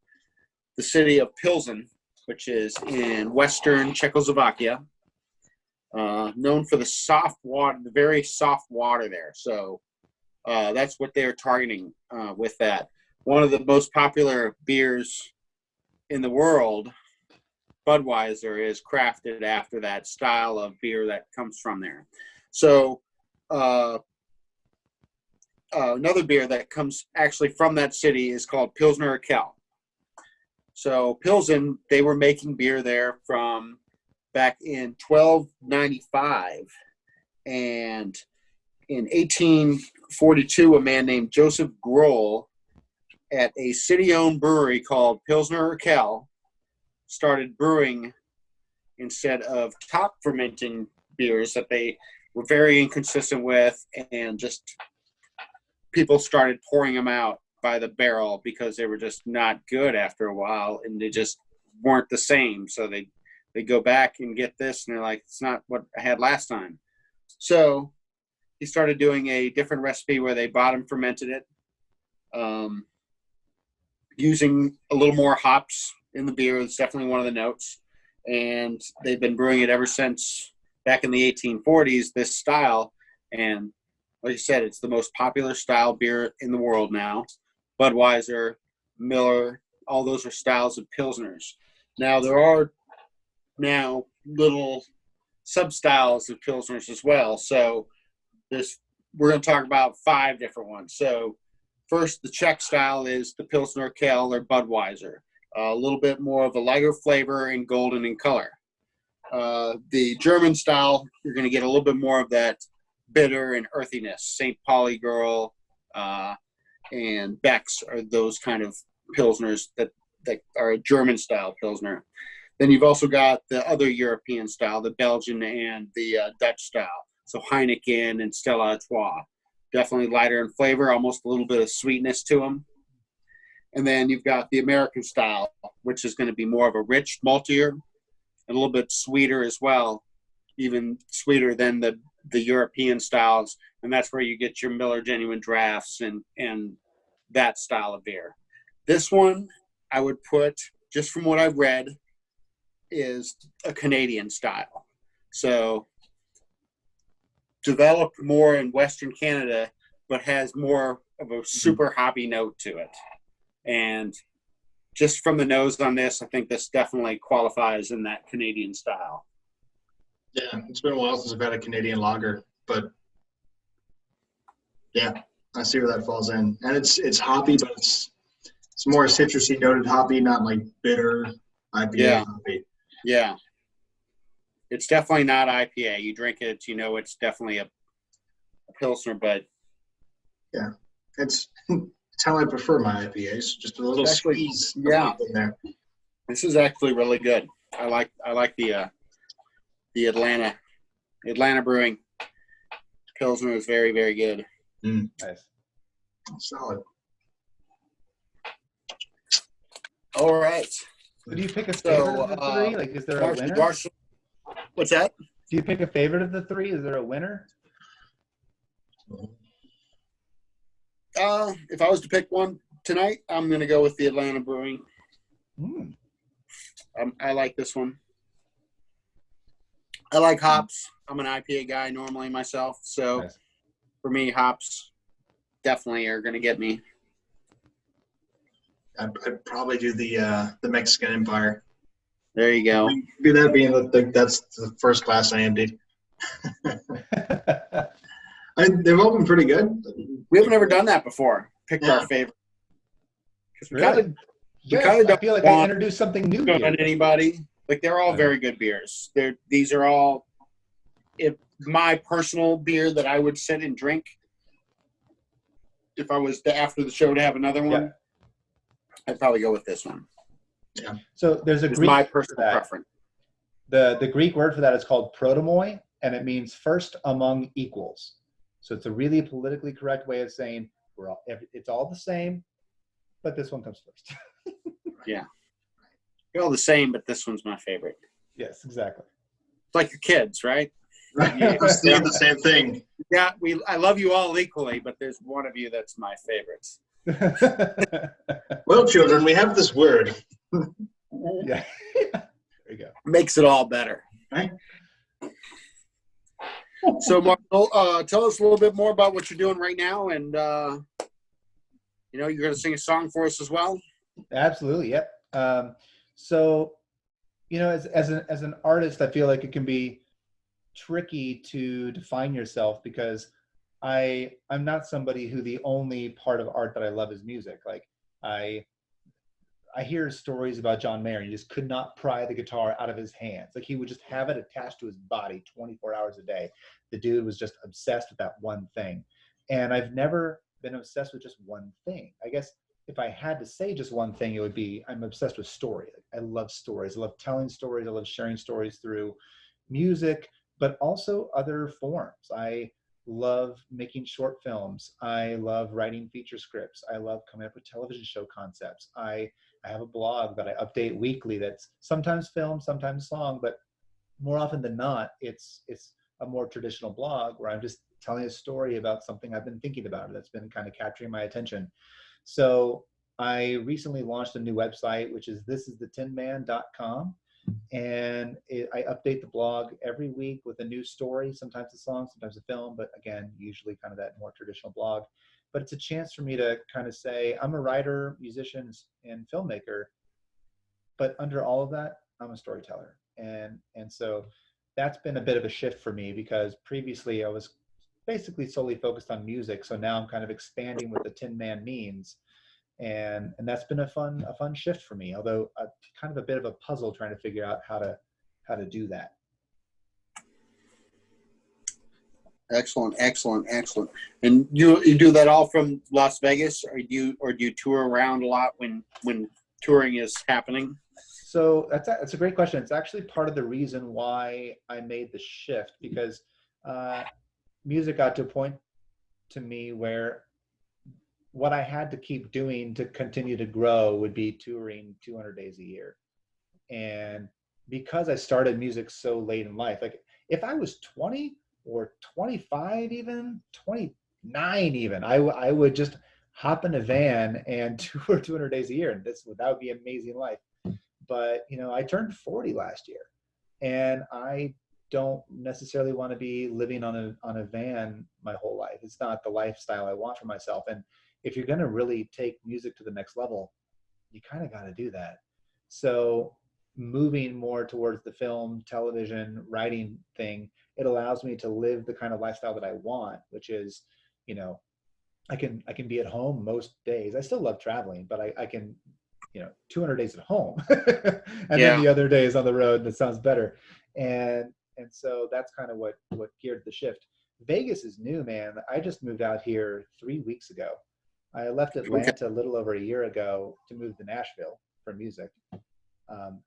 the city of Pilsen, which is in western Czechoslovakia, known for the soft water, the very soft water there. So that's what they're targeting with that. One of the most popular beers in the world, Budweiser, is crafted after that style of beer that comes from there. So another beer that comes actually from that city is called Pilsner Urquell. So Pilsen, they were making beer there from back in 1295. And in 1842, a man named Joseph Groll at a city-owned brewery called Pilsner Urquell started brewing instead of top fermenting beers that they were very inconsistent with, and just people started pouring them out by the barrel because they were just not good after a while, and they just weren't the same. So they go back and get this, and they're like, it's not what I had last time. So he started doing a different recipe where they bottom fermented it, using a little more hops in the beer. It's definitely one of the notes. And they've been brewing it ever since back in the 1840s, this style. And like I said, it's the most popular style beer in the world now. Budweiser, Miller, all those are styles of Pilsners. Now, there are now little sub-styles of Pilsners as well. So we're going to talk about 5 different ones. So first, the Czech style is the Pilsner Urquell or Budweiser. A little bit more of a lighter flavor and golden in color. The German style, you're going to get a little bit more of that bitter and earthiness. St. Pauli Girl and Beck's are those kind of Pilsners that are a German style Pilsner. Then you've also got the other European style, the Belgian and the Dutch style. So Heineken and Stella Artois. Definitely lighter in flavor, almost a little bit of sweetness to them. And then you've got the American style, which is going to be more of a rich, maltier, and a little bit sweeter as well, even sweeter than the European styles. And that's where you get your Miller Genuine Drafts and that style of beer. This one, I would put, just from what I've read, is a Canadian style. So developed more in Western Canada, but has more of a super hoppy note to it. And just from the nose on this, I think this definitely qualifies in that Canadian style. Yeah, it's been a while since I've had a Canadian lager, but yeah, I see where that falls in. And it's hoppy, but it's more citrusy noted hoppy, not like bitter IPA hoppy. Yeah. It's definitely not IPA. You drink it, you know it's definitely a Pilsner, but yeah, it's how I prefer my IPAs. Just a little squeeze of hop in there. This is actually really good. I like the Atlanta Brewing Pilsner is very, very good. Nice. Solid. All right. So do you pick a favorite of the three? Like, is there a winner? What's that? Do you pick a favorite of the three? Is there a winner? If I was to pick one tonight, I'm going to go with the Atlanta Brewing. I like this one. I like hops. I'm an IPA guy normally myself, so Nice. For me, hops definitely are going to get me. I'd probably do the Mexican Empire. There you go. Do that being that's the first class I emptied. They've all been pretty good. We haven't ever done that before. Picked our favorite. Really? Yes, I feel like I introduced something new on here. anybody. Like, they're all very good beers. These are all my personal beer that I would sit and drink if I was after the show to have another one. Yeah. I'd probably go with this one. Yeah. So there's a It's Greek my word for personal that. preference. The Greek word for that is called protomoi, and it means first among equals. So it's a really politically correct way of saying it's all the same, but this one comes first. Yeah. They're all the same, but this one's my favorite. Yes, exactly. It's like your kids, right? Right. Yeah, we're saying the same thing. Yeah, I love you all equally, but there's one of you that's my favorites. Well, children, we have this word. Yeah. There you go. Makes it all better. Right? So, Marshall, tell us a little bit more about what you're doing right now, and you're going to sing a song for us as well. Absolutely. Yep. So, as an artist, I feel like it can be tricky to define yourself because I'm not somebody who the only part of art that I love is music. Like I hear stories about John Mayer. He just could not pry the guitar out of his hands. Like he would just have it attached to his body 24 hours a day. The dude was just obsessed with that one thing. And I've never been obsessed with just one thing. I guess if I had to say just one thing, it would be I'm obsessed with story. I love stories. I love telling stories. I love sharing stories through music, but also other forms. I love making short films. I love writing feature scripts. I love coming up with television show concepts. I have a blog that I update weekly that's sometimes film, sometimes song, but more often than not, it's a more traditional blog where I'm just telling a story about something I've been thinking about that's been kind of capturing my attention. So I recently launched a new website, which is thisisthetinman.com. And I update the blog every week with a new story, sometimes a song, sometimes a film, but again, usually kind of that more traditional blog. But it's a chance for me to kind of say, I'm a writer, musician, and filmmaker, but under all of that, I'm a storyteller. And so that's been a bit of a shift for me because previously I was basically solely focused on music. So now I'm kind of expanding what the Tin Man means. And that's been a fun shift for me, although kind of a bit of a puzzle trying to figure out how to do that. Excellent. And you do that all from Las Vegas, or do you tour around a lot when touring is happening? So that's a great question. It's actually part of the reason why I made the shift, because uh, music got to a point to me where what I had to keep doing to continue to grow would be touring 200 days a year. And because I started music so late in life, like if I was 20 or 25, even 29, even, I would just hop in a van and tour 200 days a year. And that would be an amazing life. But, I turned 40 last year, and I don't necessarily want to be living on a van my whole life. It's not the lifestyle I want for myself. And if you're going to really take music to the next level, you kind of got to do that. So moving more towards the film, television, writing thing, it allows me to live the kind of lifestyle that I want, which is, you know, I can be at home most days. I still love traveling, but I can, 200 days at home, and then Yeah. the other days on the road. That sounds better. And so that's kind of what geared the shift. Vegas is new, man. I just moved out here 3 weeks ago. I left Atlanta a little over a year ago to move to Nashville for music.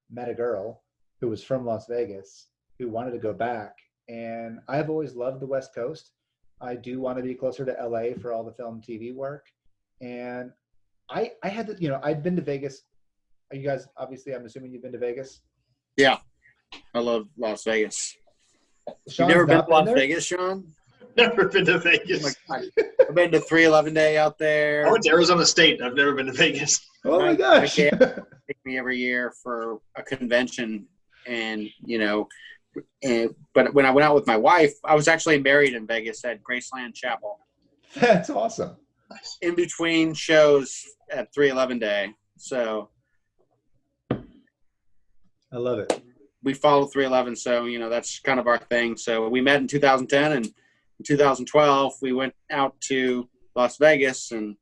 Met a girl who was from Las Vegas who wanted to go back, and I've always loved the West Coast. I do want to be closer to LA for all the film TV work. And I had to, I'd been to Vegas. You guys, obviously, I'm assuming you've been to Vegas. Yeah. I love Las Vegas. Sean's You never been not to Las there? Vegas, Sean? Never been to Oh Vegas. my God. I've been to 311 Day out there. I went to Arizona State. I've never been to Vegas. Oh my gosh. My dad takes me every year for a convention, and but when I went out with my wife, I was actually married in Vegas at Graceland Chapel. That's awesome. In between shows at 311 Day, so I love it. we follow 311. So that's kind of our thing. So we met in 2010, and in 2012 we went out to Las Vegas, and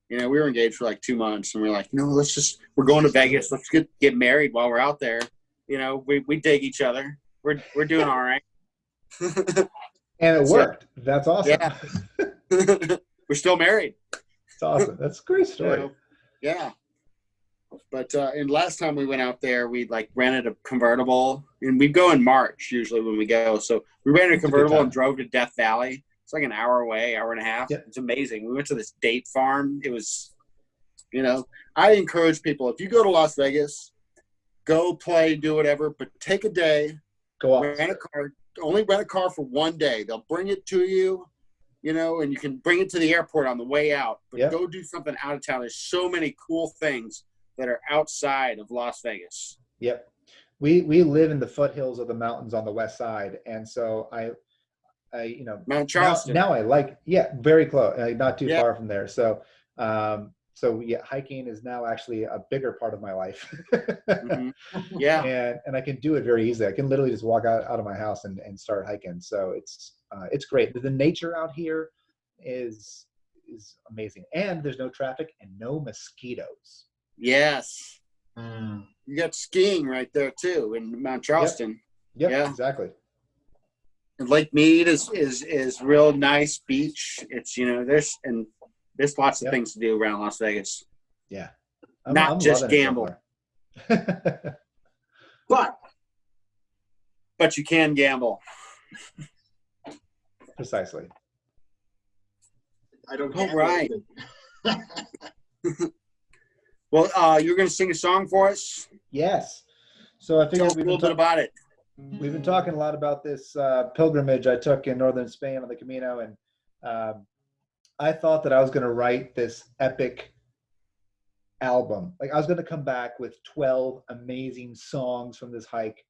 we were engaged for like 2 months, and we're like, we're going to Vegas. Let's get married while we're out there. We dig each other. We're doing all right. And it worked. That's awesome. Yeah. We're still married. It's awesome. That's a great story. So, yeah. But and last time we went out there, we rented a convertible, and we go in March usually when we go. So we rented a convertible and drove to Death Valley. It's like an hour away, hour and a half. Yep. It's amazing. We went to this date farm. It was, I encourage people, if you go to Las Vegas, go play, do whatever, but take a day, Go off. rent a car. Only rent a car for one day. They'll bring it to you, and you can bring it to the airport on the way out. But Yep. go do something out of town. There's so many cool things that are outside of Las Vegas. Yep. We live in the foothills of the mountains on the west side, and so I Mount Charleston. now I like, very close, not too Yeah. far from there. So hiking is now actually a bigger part of my life. Mhm. Yeah. and I can do it very easily. I can literally just walk out of my house and start hiking. So it's great. The nature out here is amazing, and there's no traffic and no mosquitoes. Yes. Mm. You got skiing right there too in Mount Charleston. Yep, Yeah. exactly. And Lake Mead is real nice beach. It's there's lots of Yep. things to do around Las Vegas. Yeah. Not just loving it so gamble. far. But you can gamble. Precisely. I don't. All right. Well, you're going to sing a song for us. Yes. So I Tell figured us a little bit about it. we've been talking a lot about this pilgrimage I took in northern Spain on the Camino, and I thought that I was going to write this epic album. Like I was going to come back with 12 amazing songs from this hike.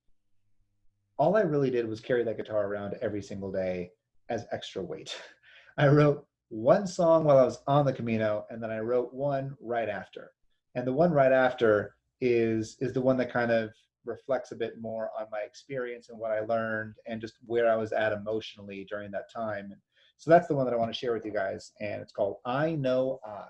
All I really did was carry that guitar around every single day as extra weight. I wrote one song while I was on the Camino, and then I wrote one right after. And the one right after is the one that kind of reflects a bit more on my experience and what I learned and just where I was at emotionally during that time. So that's the one that I want to share with you guys, and it's called I Know I.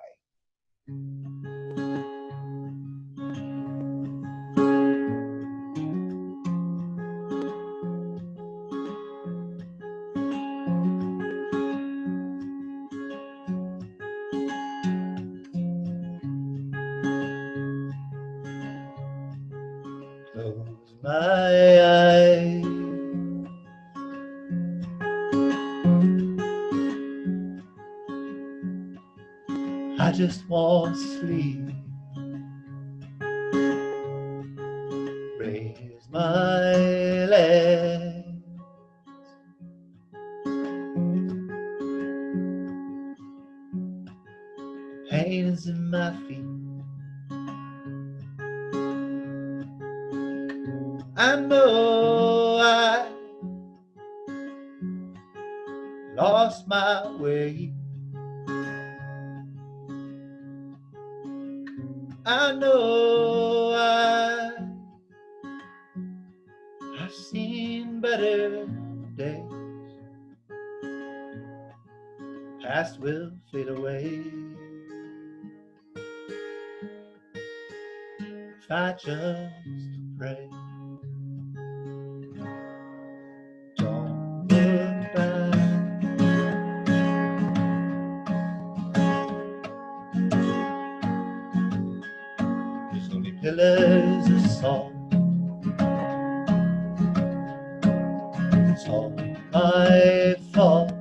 my eyes. I just want to sleep. Raise my legs. Pain is in my feet. I know I lost my way. I know I've seen better days. Past will fade away if I just pray. Don't look back. There's only pillars of salt. It's all my fault.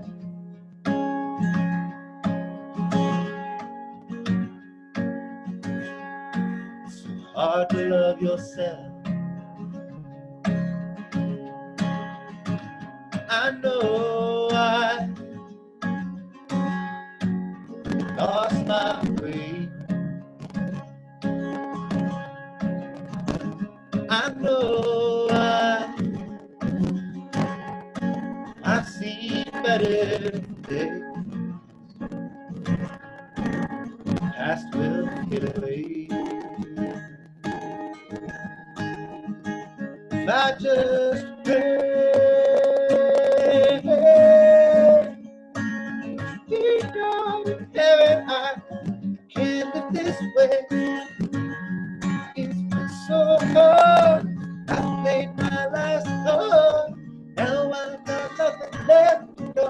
It's so hard to love yourself. I know I lost my way. I know I've seen better days. Past will get away. If I just pray. Deep down in heaven, I can't live this way. It's been so hard. I played my last card. Now I've got nothing left to go.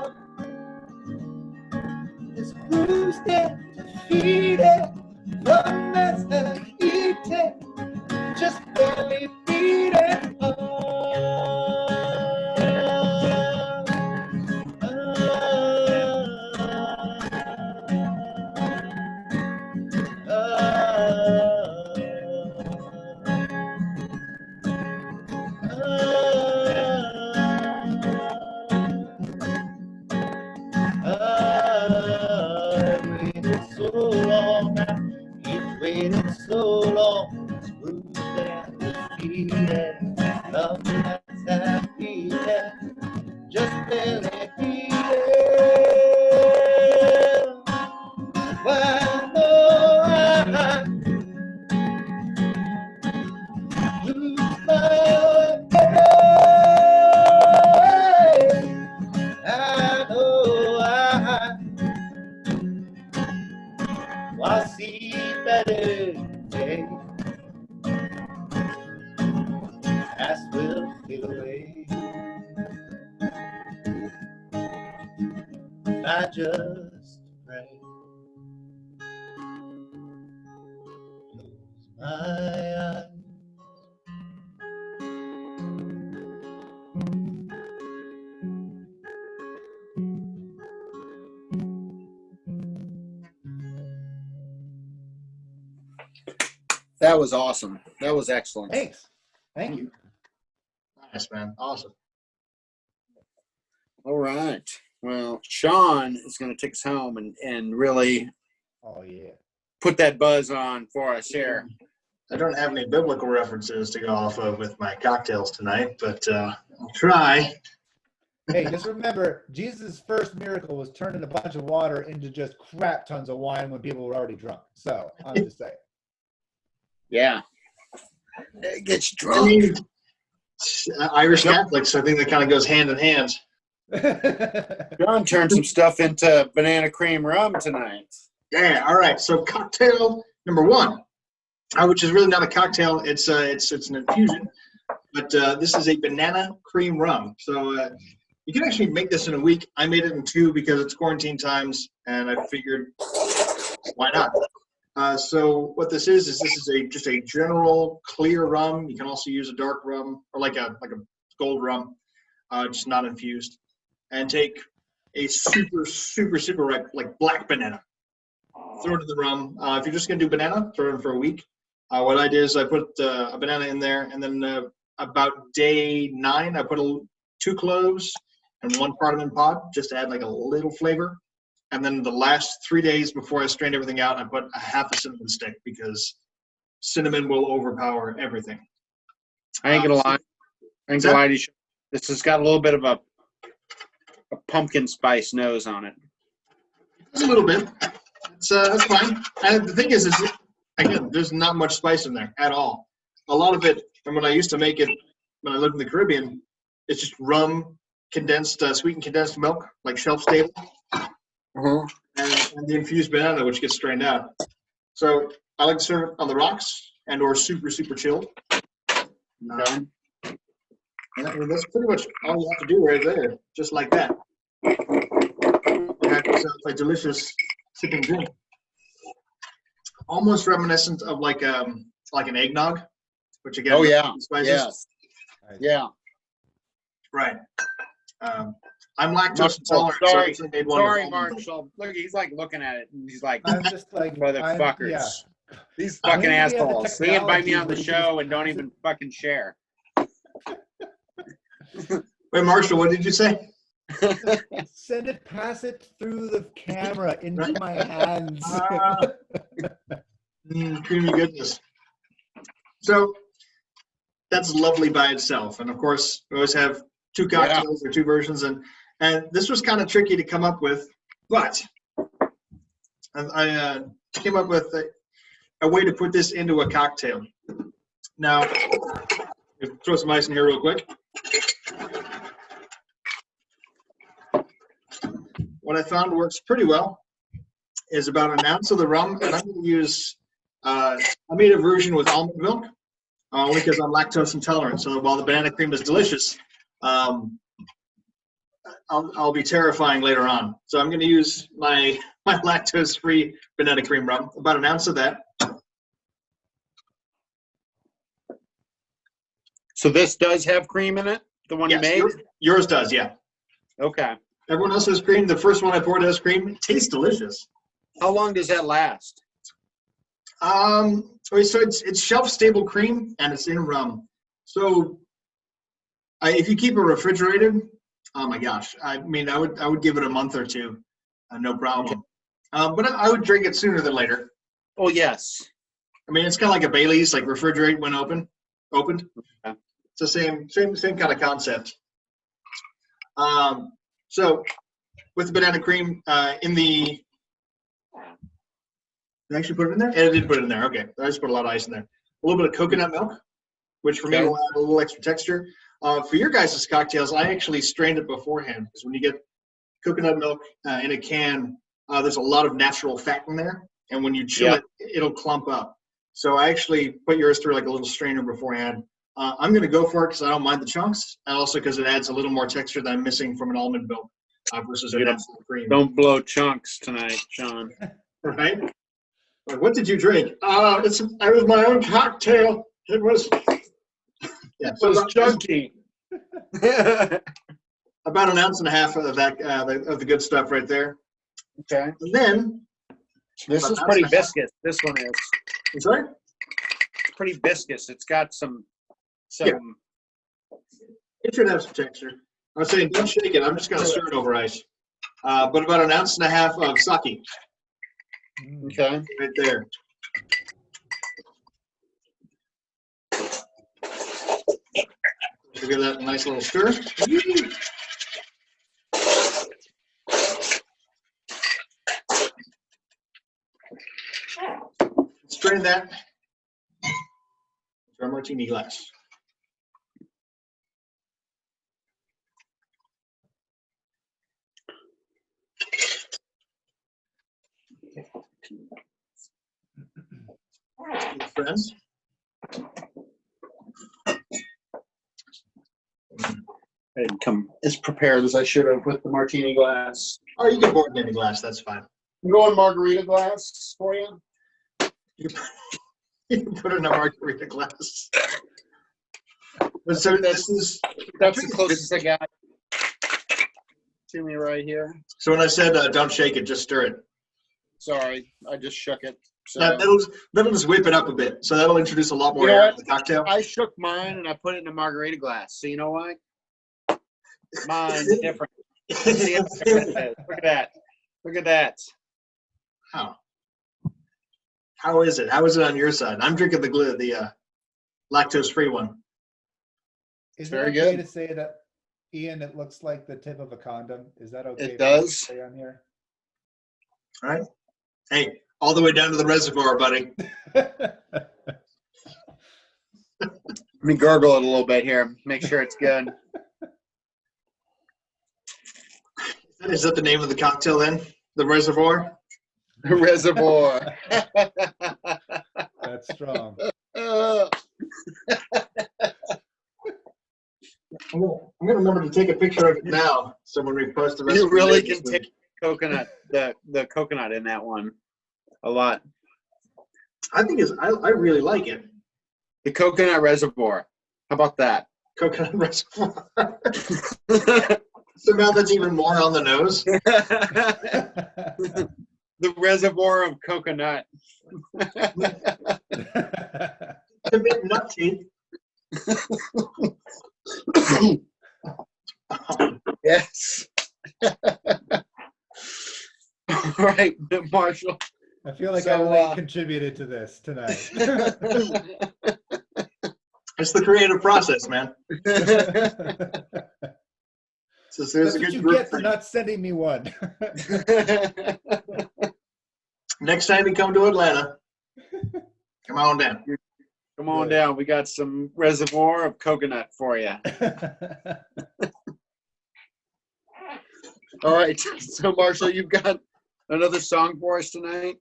It's bruised and defeated. One that's eaten, just barely beaten. So long now, he's waited so long. It's bruised and defeated, love that's happy, just barely beaten. Well, no, I lose my way. I know I see better days. Past will fade away. I just pray. Close my eyes. That was awesome. That was excellent. Thanks. Thank you. Nice, man. Awesome. All right. Well, Sean is going to take us home and really Oh, yeah. put that buzz on for us here. I don't have any biblical references to go off of with my cocktails tonight, but I'll try. Hey, just remember, Jesus' first miracle was turning a bunch of water into just crap tons of wine when people were already drunk. So, I'm just saying. Yeah. It gets I drunk. mean, Irish Catholics, I think that kind of goes hand in hand. John turned some stuff into banana cream rum tonight. Yeah. All right. So cocktail number one, which is really not a cocktail. It's an infusion, but this is a banana cream rum. So you can actually make this in a week. I made it in 2 because it's quarantine times, and I figured why not? So what this is this is just a general clear rum. You can also use a dark rum or like a gold rum, just not infused. And take a super ripe like black banana. Throw it in the rum. If you're just gonna do banana, throw it in for a week. What I did is I put a banana in there, and then about day 9, I put 2 cloves and 1 cardamom pod just to add like a little flavor. And then the last 3 days before I strained everything out, I put a half a cinnamon stick because cinnamon will overpower everything. I ain't gonna lie. I ain't gonna lie to you. This has got a little bit of a pumpkin spice nose on it. Just a little bit. That's fine. And the thing is again, there's not much spice in there at all. A lot of it, and when I used to make it when I lived in the Caribbean, it's just rum, condensed, sweetened condensed milk, like shelf stable, and the infused banana, which gets strained out. So I like to serve it on the rocks and or super chilled. And that's pretty much all you have to do right there, just like that. You have yourself a delicious sipping drink, almost reminiscent of like an eggnog, which again, spices. Yeah. Right. I'm lactose intolerant. Sorry, so I made one with Marshall. Look, he's like looking at it, and he's like, I'm just like motherfuckers. Yeah. These fucking Maybe we have the assholes. They invite me on the technology, show and don't even fucking share. Wait, Marshall, what did you say? Pass it through the camera into my hands. Creamy goodness. So that's lovely by itself. And of course, we always have 2 cocktails or 2 versions. And this was kind of tricky to come up with, but I came up with a way to put this into a cocktail. Now, throw some ice in here real quick. What I found works pretty well is about 1 ounce of the rum, and I'm going to use, I made a version with almond milk, only because I'm lactose intolerant. So while the banana cream is delicious, I'll be terrifying later on. So I'm going to use my lactose-free banana cream rum, about 1 ounce of that. So this does have cream in it? The one you made? Yours does, yeah. Okay. Everyone else has cream. The first one I poured has cream. It tastes delicious. How long does that last? So it's shelf-stable cream, and it's in rum. So if you keep it refrigerated, oh my gosh, I mean, I would give it a month or 2, no problem. But I would drink it sooner than later. Oh yes. I mean, it's kind of like a Bailey's, like refrigerate when opened. Okay. It's the same kind of concept. So with the banana cream did I actually put it in there? Yeah, I did put it in there. Okay, I just put a lot of ice in there. A little bit of coconut milk, which for me will add a little extra texture. For your guys' cocktails, I actually strained it beforehand because when you get coconut milk in a can, there's a lot of natural fat in there, and when you chill it, it'll clump up. So I actually put yours through like a little strainer beforehand. I'm going to go for it because I don't mind the chunks, and also because it adds a little more texture that I'm missing from an almond milk versus a natural cream. Don't blow chunks tonight, Sean. Right? Like, what did you drink? I was my own cocktail. It was it was chunky. About 1.5 ounces of that of the good stuff right there. Okay. And then this is pretty viscous. This one is. I'm sorry? It's pretty viscous. It's got some. Yeah. It should have some texture. I was saying, don't shake it. I'm just going to stir it over ice. But about 1.5 ounces of sake. Okay. Right there. Give that a nice little stir. Strain that to our martini glass. Friends. I didn't come as prepared as I should have with the martini glass. Oh, you can pour it in any glass. That's fine. I'm going margarita glass for you. You you put it in a margarita glass. But so this is That's the closest I got to me right here. so when I said don't shake it, just stir it. Sorry, I just shook it. So That'll just whip it up a bit. So that'll introduce a lot more You know air what? to the cocktail. I shook mine and I put it in a margarita glass. So you know what? Mine's different. See how different it is. Look at that. Look at that. How? How is it? How is it on your side? I'm drinking the lactose-free one. Is Very it okay good. to say that, Ian, it looks like the tip of a condom? Is that okay? It for me to does. say on here? All right. Hey, all the way down to the reservoir, buddy. Let me gargle it a little bit here. Make sure it's good. Is that the name of the cocktail then? The reservoir? Reservoir. That's strong. I'm gonna remember to take a picture of it now. So when we post the rest You of the really videos, can take coconut, the coconut in that one a lot. I think I really like it. The coconut reservoir. How about that? Coconut reservoir. Somehow that's even more on the nose. The reservoir of coconut. It's a bit nutty. Yes. All right, Marshall. I feel like So, I really contributed to this tonight. It's the creative process, man. So there's That's a what good you group get for for not sending me one. next time you come to Atlanta. Come on down. Come on down. We got some reservoir of coconut for you. All right. So, Marshall, you've got another song for us tonight?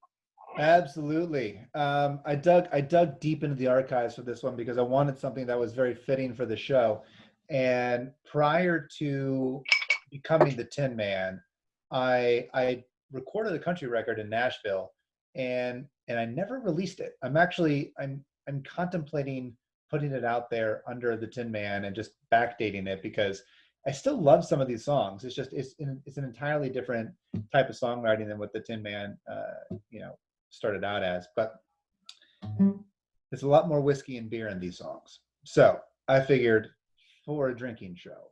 Absolutely. I dug deep into the archives for this one because I wanted something that was very fitting for the show. And prior to becoming the Tin Man, I recorded a country record in Nashville, and I never released it. I'm contemplating putting it out there under the Tin Man and just backdating it because I still love some of these songs. It's just it's an entirely different type of songwriting than what the Tin Man started out as. But there's a lot more whiskey and beer in these songs. So I figured for a drinking show,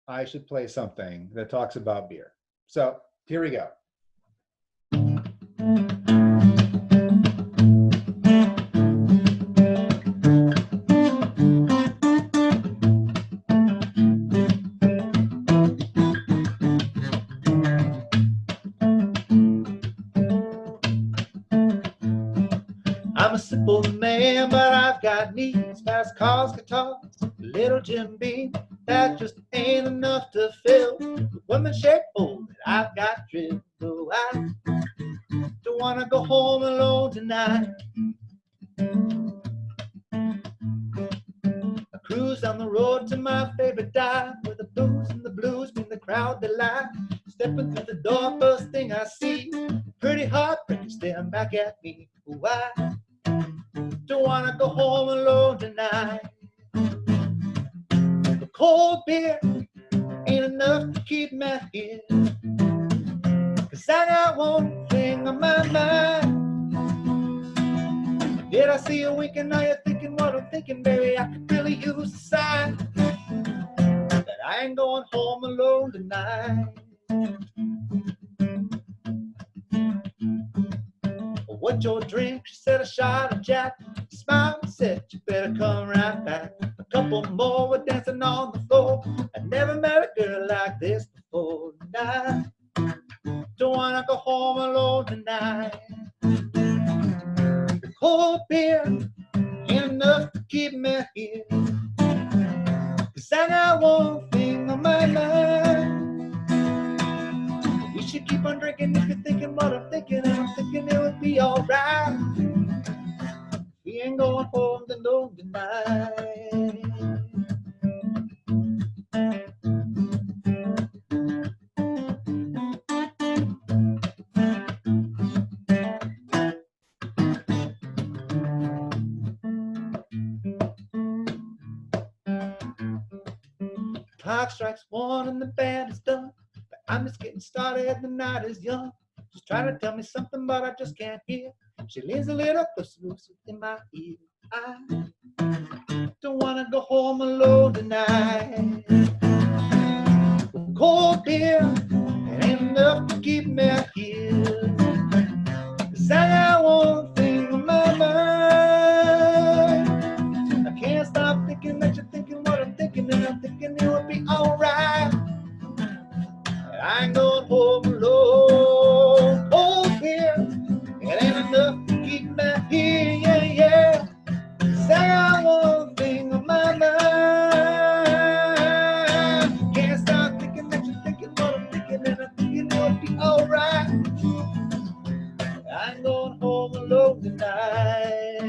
I should play something that talks about beer. So here we go. I'm a simple man, but I've got needs. Fast cars, guitars, little Jim Beam. That just ain't enough to fill the woman-shaped hole that I've got drilled. So I don't wanna go home alone tonight. I cruise down the road to my favorite dive, where the booze and the blues mean the crowd delight. Stepping through the door, first thing I see, pretty heartbreaking staring back at me. Oh, I don't wanna go home alone tonight. The cold beer ain't enough to keep me here, 'cause I got one thing on my mind. Did I see you winking? Now you're thinking what I'm thinking, baby. I could really use a sign that I ain't going home alone tonight. What your drink? She said a shot of Jack. Smiled and said you better come right back. A couple more were dancing on the floor. I never met a girl like this before. And I don't wanna go home alone tonight. The cold beer ain't enough to keep me here, 'cause I got one thing on my mind. We should keep on drinking if you're thinking what I'm thinking, and I'm thinking it would be alright. We ain't going home alone tonight. Clock strikes 1 and the band is done. But I'm just getting started, the night is young. She's trying to tell me something, but I just can't hear. She leans a little closer in my ear. I don't wanna go home alone tonight. Cold beer, it ain't enough to keep me here. 'Cause I got one thing on my mind. I can't stop thinking that you're thinking what I'm thinking, and I'm thinking it would be alright. I ain't going home alone. Cold beer, it ain't enough to keep me here, yeah, yeah. 'Cause I got one thing on my mind. Can't stop thinking that you're thinking what I'm thinking, and I'm thinking it would be alright. I ain't going home alone tonight.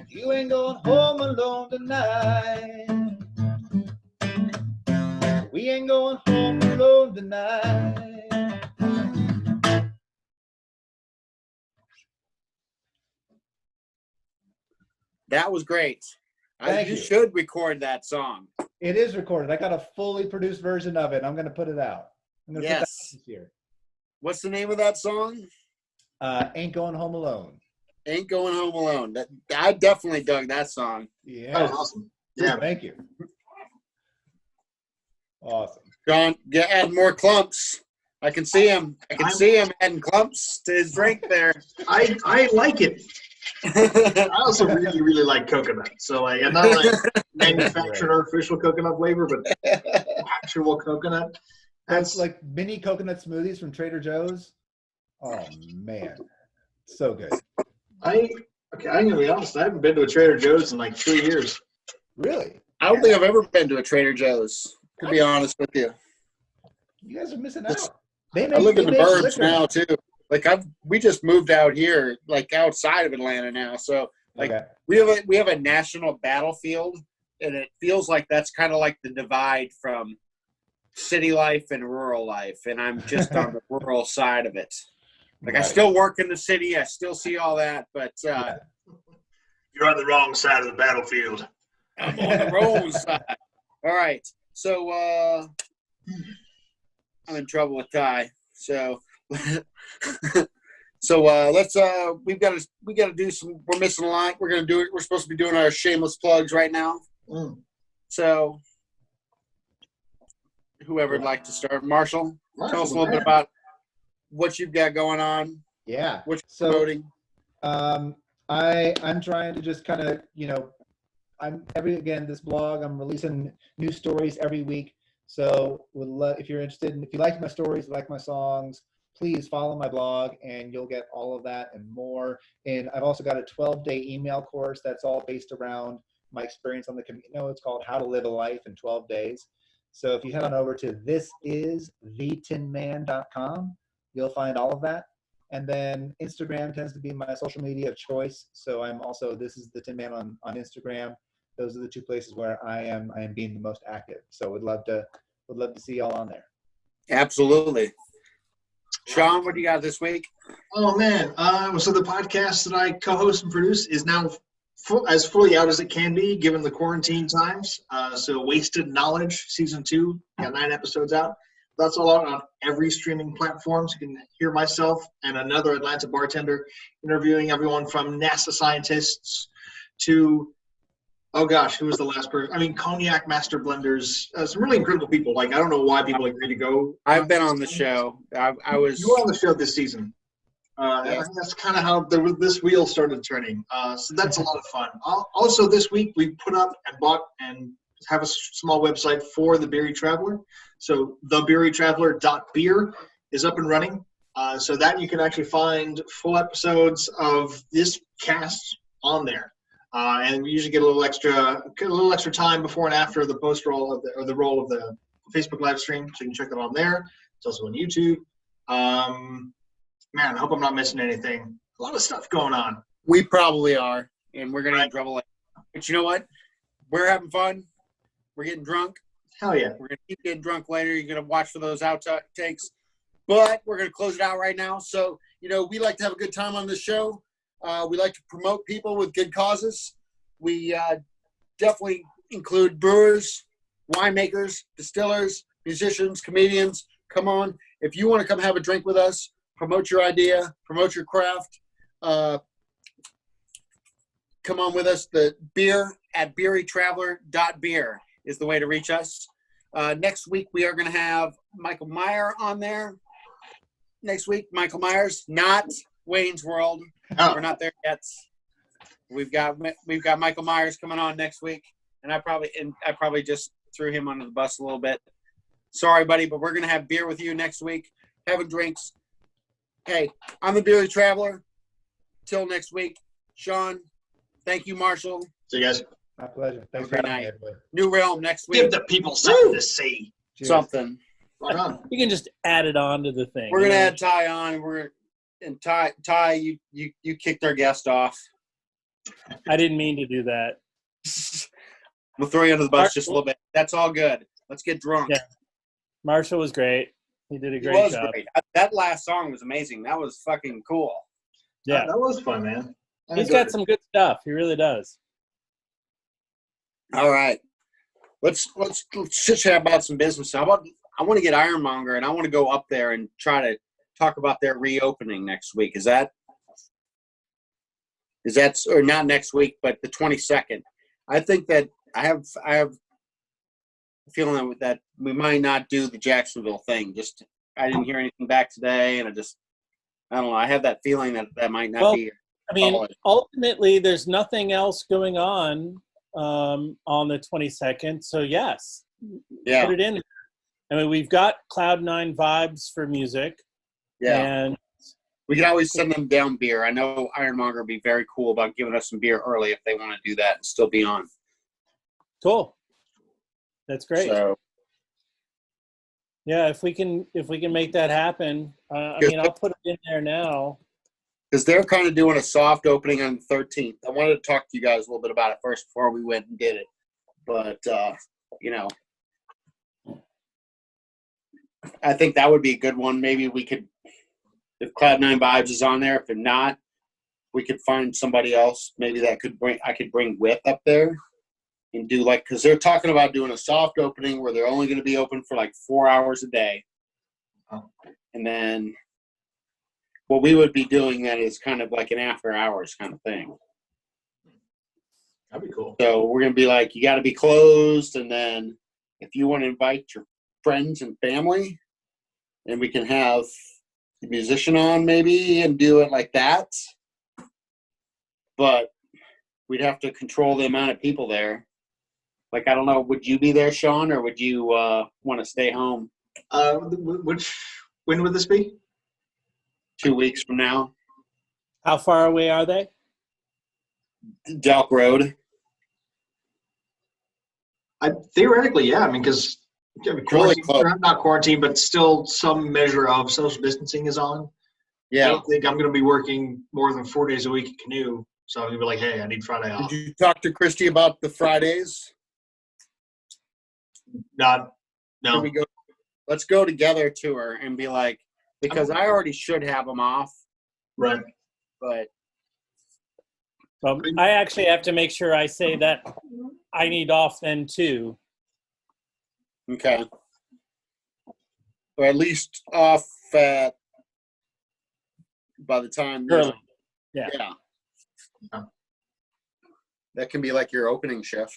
You ain't going home alone tonight. We ain't going home alone tonight. That was great. Thank You you. should record that song. It is recorded. I got a fully produced version of it. I'm going to put it out. I'm going to put that Yes. out this year. What's the name of that song? Ain't Going Home Alone. Ain't Going Home Alone. I definitely dug that song. Yeah. That was awesome. Yeah. Thank you. Awesome. John, add more clumps. I can see him. See him adding clumps to his drink there. I like it. I also really, really like coconut. So like, I'm not like manufactured artificial coconut flavor, but actual coconut. That's like mini coconut smoothies from Trader Joe's. Oh man, so good. I'm gonna be honest. I haven't been to a Trader Joe's in like 3 years. Really? I don't think I've ever been to a Trader Joe's, to be honest with you. You guys are missing out. I live in the burbs now too. Like we just moved out here, like outside of Atlanta now. So like Okay. we have a national battlefield, and it feels like that's kind of like the divide from city life and rural life. And I'm just on the rural side of it. Like I still work in the city, I still see all that, but You're on the wrong side of the battlefield. I'm on the wrong side. All right, so I'm in trouble with Ty. So let's we got to do some. We're missing a lot. We're gonna do it. We're supposed to be doing our shameless plugs right now. So whoever would like to start, Marshall, tell us a little bit about what you've got going on. Yeah. What you're promoting. I'm trying to just kind of, this blog, I'm releasing new stories every week. So if you're interested, and if you like my stories, like my songs, please follow my blog and you'll get all of that and more. And I've also got a 12-day email course that's all based around my experience on the community. It's called How to Live a Life in 12 Days. So if you head on over to thisisthetinman.com, you'll find all of that. And then Instagram tends to be my social media of choice. So I'm also, This Is the Tin Man on Instagram. Those are the two places where I am being the most active. So would love to see y'all on there. Absolutely. Sean, what do you got this week? Oh man. So the podcast that I co-host and produce is now as fully out as it can be given the quarantine times. So Wasted Knowledge season 2, got 9 episodes out. That's all out on every streaming platform. So you can hear myself and another Atlanta bartender interviewing everyone from NASA scientists to, oh gosh, who was the last person? I mean, cognac master blenders. Some really incredible people. Like, I don't know why people agree to go. I've been on the show. I was. You were on the show this season. I think that's kind of how this wheel started turning. So that's a lot of fun. Also, this week we put up and bought and have a small website for the Beery Traveler. So thebeerytraveler.beer is up and running. So that you can actually find full episodes of this cast on there. And we usually get a little extra time before and after the post roll of the roll of the Facebook live stream. So you can check that on there. It's also on YouTube. Man, I hope I'm not missing anything. A lot of stuff going on. We probably are, and we're going to get in trouble later. But you know what? We're having fun. We're getting drunk. Hell yeah. We're going to keep getting drunk later. You're going to watch for those outtakes. But we're going to close it out right now. So, we like to have a good time on this show. We like to promote people with good causes. We definitely include brewers, winemakers, distillers, musicians, comedians. Come on. If you want to come have a drink with us, promote your idea, promote your craft, come on with us. The beer at beerytraveler.beer is the way to reach us. Next week, we are going to have Michael Meyer on there. Next week, Michael Myers, not Wayne's World. Oh. We're not there yet. We've got Michael Myers coming on next week, and I probably just threw him under the bus a little bit. Sorry, buddy, but we're going to have beer with you next week, having drinks. Hey, I'm the Beery Traveler. Till next week. Sean, thank you, Marshall. See you guys. My pleasure. Thanks Have a for good having me, night. everybody. New Realm next week. Give the people something to see. Cheers. Something. Right on. You can just add it on to the thing. We're you gonna know? add Ty on. Ty, you kicked our guest off. I didn't mean to do that. We'll throw you under the bus just a little bit. That's all good. Let's get drunk. Yeah. Marshall was great. He did a It great was job. great. That last song was amazing. That was fucking cool. Yeah, That was fun, man. I he's enjoyed got it. some good stuff. He really does. All right. Let's chit chat about some business. How about I want to get Ironmonger and I want to go up there and try to talk about their reopening next week. Is that or not next week, but the 22nd? I think that I have a feeling that we might not do the Jacksonville thing. Just I didn't hear anything back today, and I don't know. I have that feeling that might not Well, be. I mean, solid. ultimately, there's nothing else going on the 22nd. So yes, Yeah, put it in. I mean, we've got Cloud9 vibes for music, yeah. and We can always send them down beer. I know Ironmonger would be very cool about giving us some beer early if they want to do that and still be on. cool. That's great. So Yeah, if we can make that happen, I Good. mean, I'll put it in there now. because they're kind of doing a soft opening on the 13th. I wanted to talk to you guys a little bit about it first before we went and did it. But, I think that would be a good one. Maybe we could, if Cloud9 Vibes is on there, if they're not, we could find somebody else maybe that I could bring with up there and do because they're talking about doing a soft opening where they're only going to be open for 4 hours a day. Oh. And then what we would be doing then is kind of like an after hours kind of thing. That'd be cool. So we're going to be you got to be closed. And then if you want to invite your friends and family, and we can have the musician on maybe and do it like that. But we'd have to control the amount of people there. I don't know, would you be there, Sean, or would you want to stay home When would this be? 2 weeks from now? How far away are they? Delk Road. Theoretically, yeah. I mean, because Really close. not quarantine, but still some measure of social distancing is on. I Yeah. don't think I'm going to be working more than 4 days a week at Canoe. So I'm going to be like, hey, I need Friday off. Did you talk to Christy about the Fridays? No. Can we go? Let's go together to her and be because I already should have them off, Right. but Well, I actually have to make sure I say that I need off then too. okay. Or at least off by the time. Early. Yeah. Yeah. Yeah. That can be your opening shift.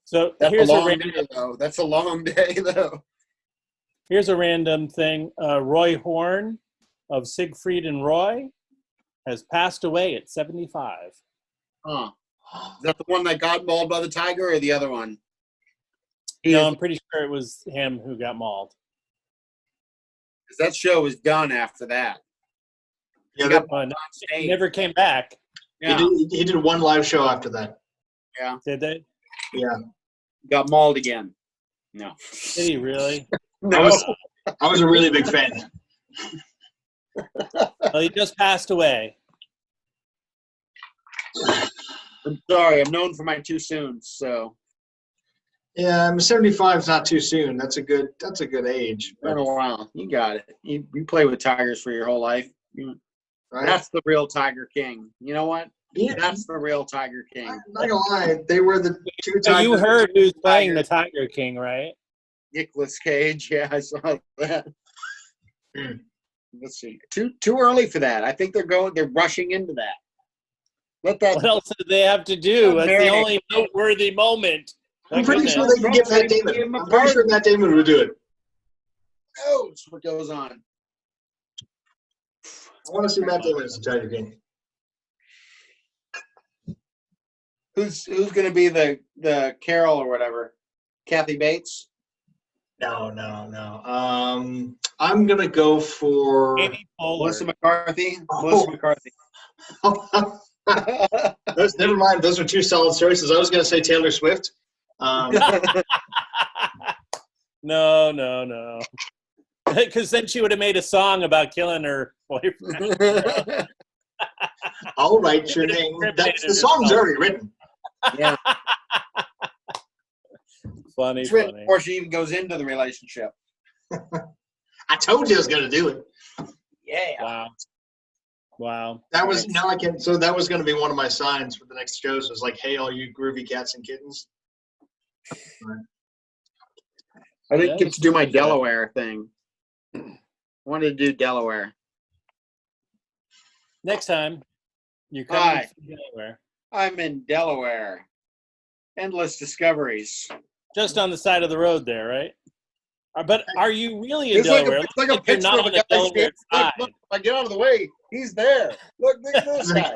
So That's here's a a long random, day, though. That's a long day, though. here's a random thing. Roy Horn of Siegfried and Roy has passed away at 75. Huh. Is that the one that got mauled by the tiger or the other one? No, I'm pretty sure it was him who got mauled. 'Cause that show was done after that. Yeah, He got No, on he stage. never came back, Yeah. he did one live show after that. did they? Yeah. Got mauled again. No. Did he really? No. I was a really big fan. Well, he just passed away. I'm sorry. I'm known for my too soon. So Yeah, 75 is not too soon. That's a good age. been a while. You got it. You play with tigers for your whole life. Right? That's the real Tiger King. You know what? Yeah, That's the real Tiger King. I'm not gonna lie, they were the two So you tigers. heard who's playing the Tiger King, right? Nicolas Cage. Yeah, I saw that. Hmm. Let's see. Too early for that. I think they're rushing into that. Let that. What else do they have to do? That's the Marinate. only noteworthy moment. I'm My pretty sure goodness. they can get Matt Give Damon. him a I'm pretty sure pardon. Matt Damon would do it. knows what goes on. I want to see Matt Damon as the Tiger King. Who's going to be the Carol or whatever? Kathy Bates? No. I'm gonna go for. Amy Poehler. Melissa McCarthy? Oh. Melissa McCarthy. Never mind. Those are two solid choices. I was gonna say Taylor Swift. No. Because then she would have made a song about killing her boyfriend. I'll write your name. The song's already written. Yeah. Funny, It's written funny. before she even goes into the relationship. I told you I was gonna do it. Yeah. Wow. That was now I can. So that was gonna be one of my signs for the next shows. Was like, hey, all you groovy cats and kittens. I didn't Yeah, get to do my yeah. Delaware thing. I wanted to do Delaware. Next time, you're coming Hi. from Delaware. I'm in Delaware. Endless discoveries. Just on the side of the road there, right? But are you really in It's like Delaware? a Looks like you're picture not of on a the guy Delaware standing. side. Look, if I get out of the way, he's there. Look at this guy.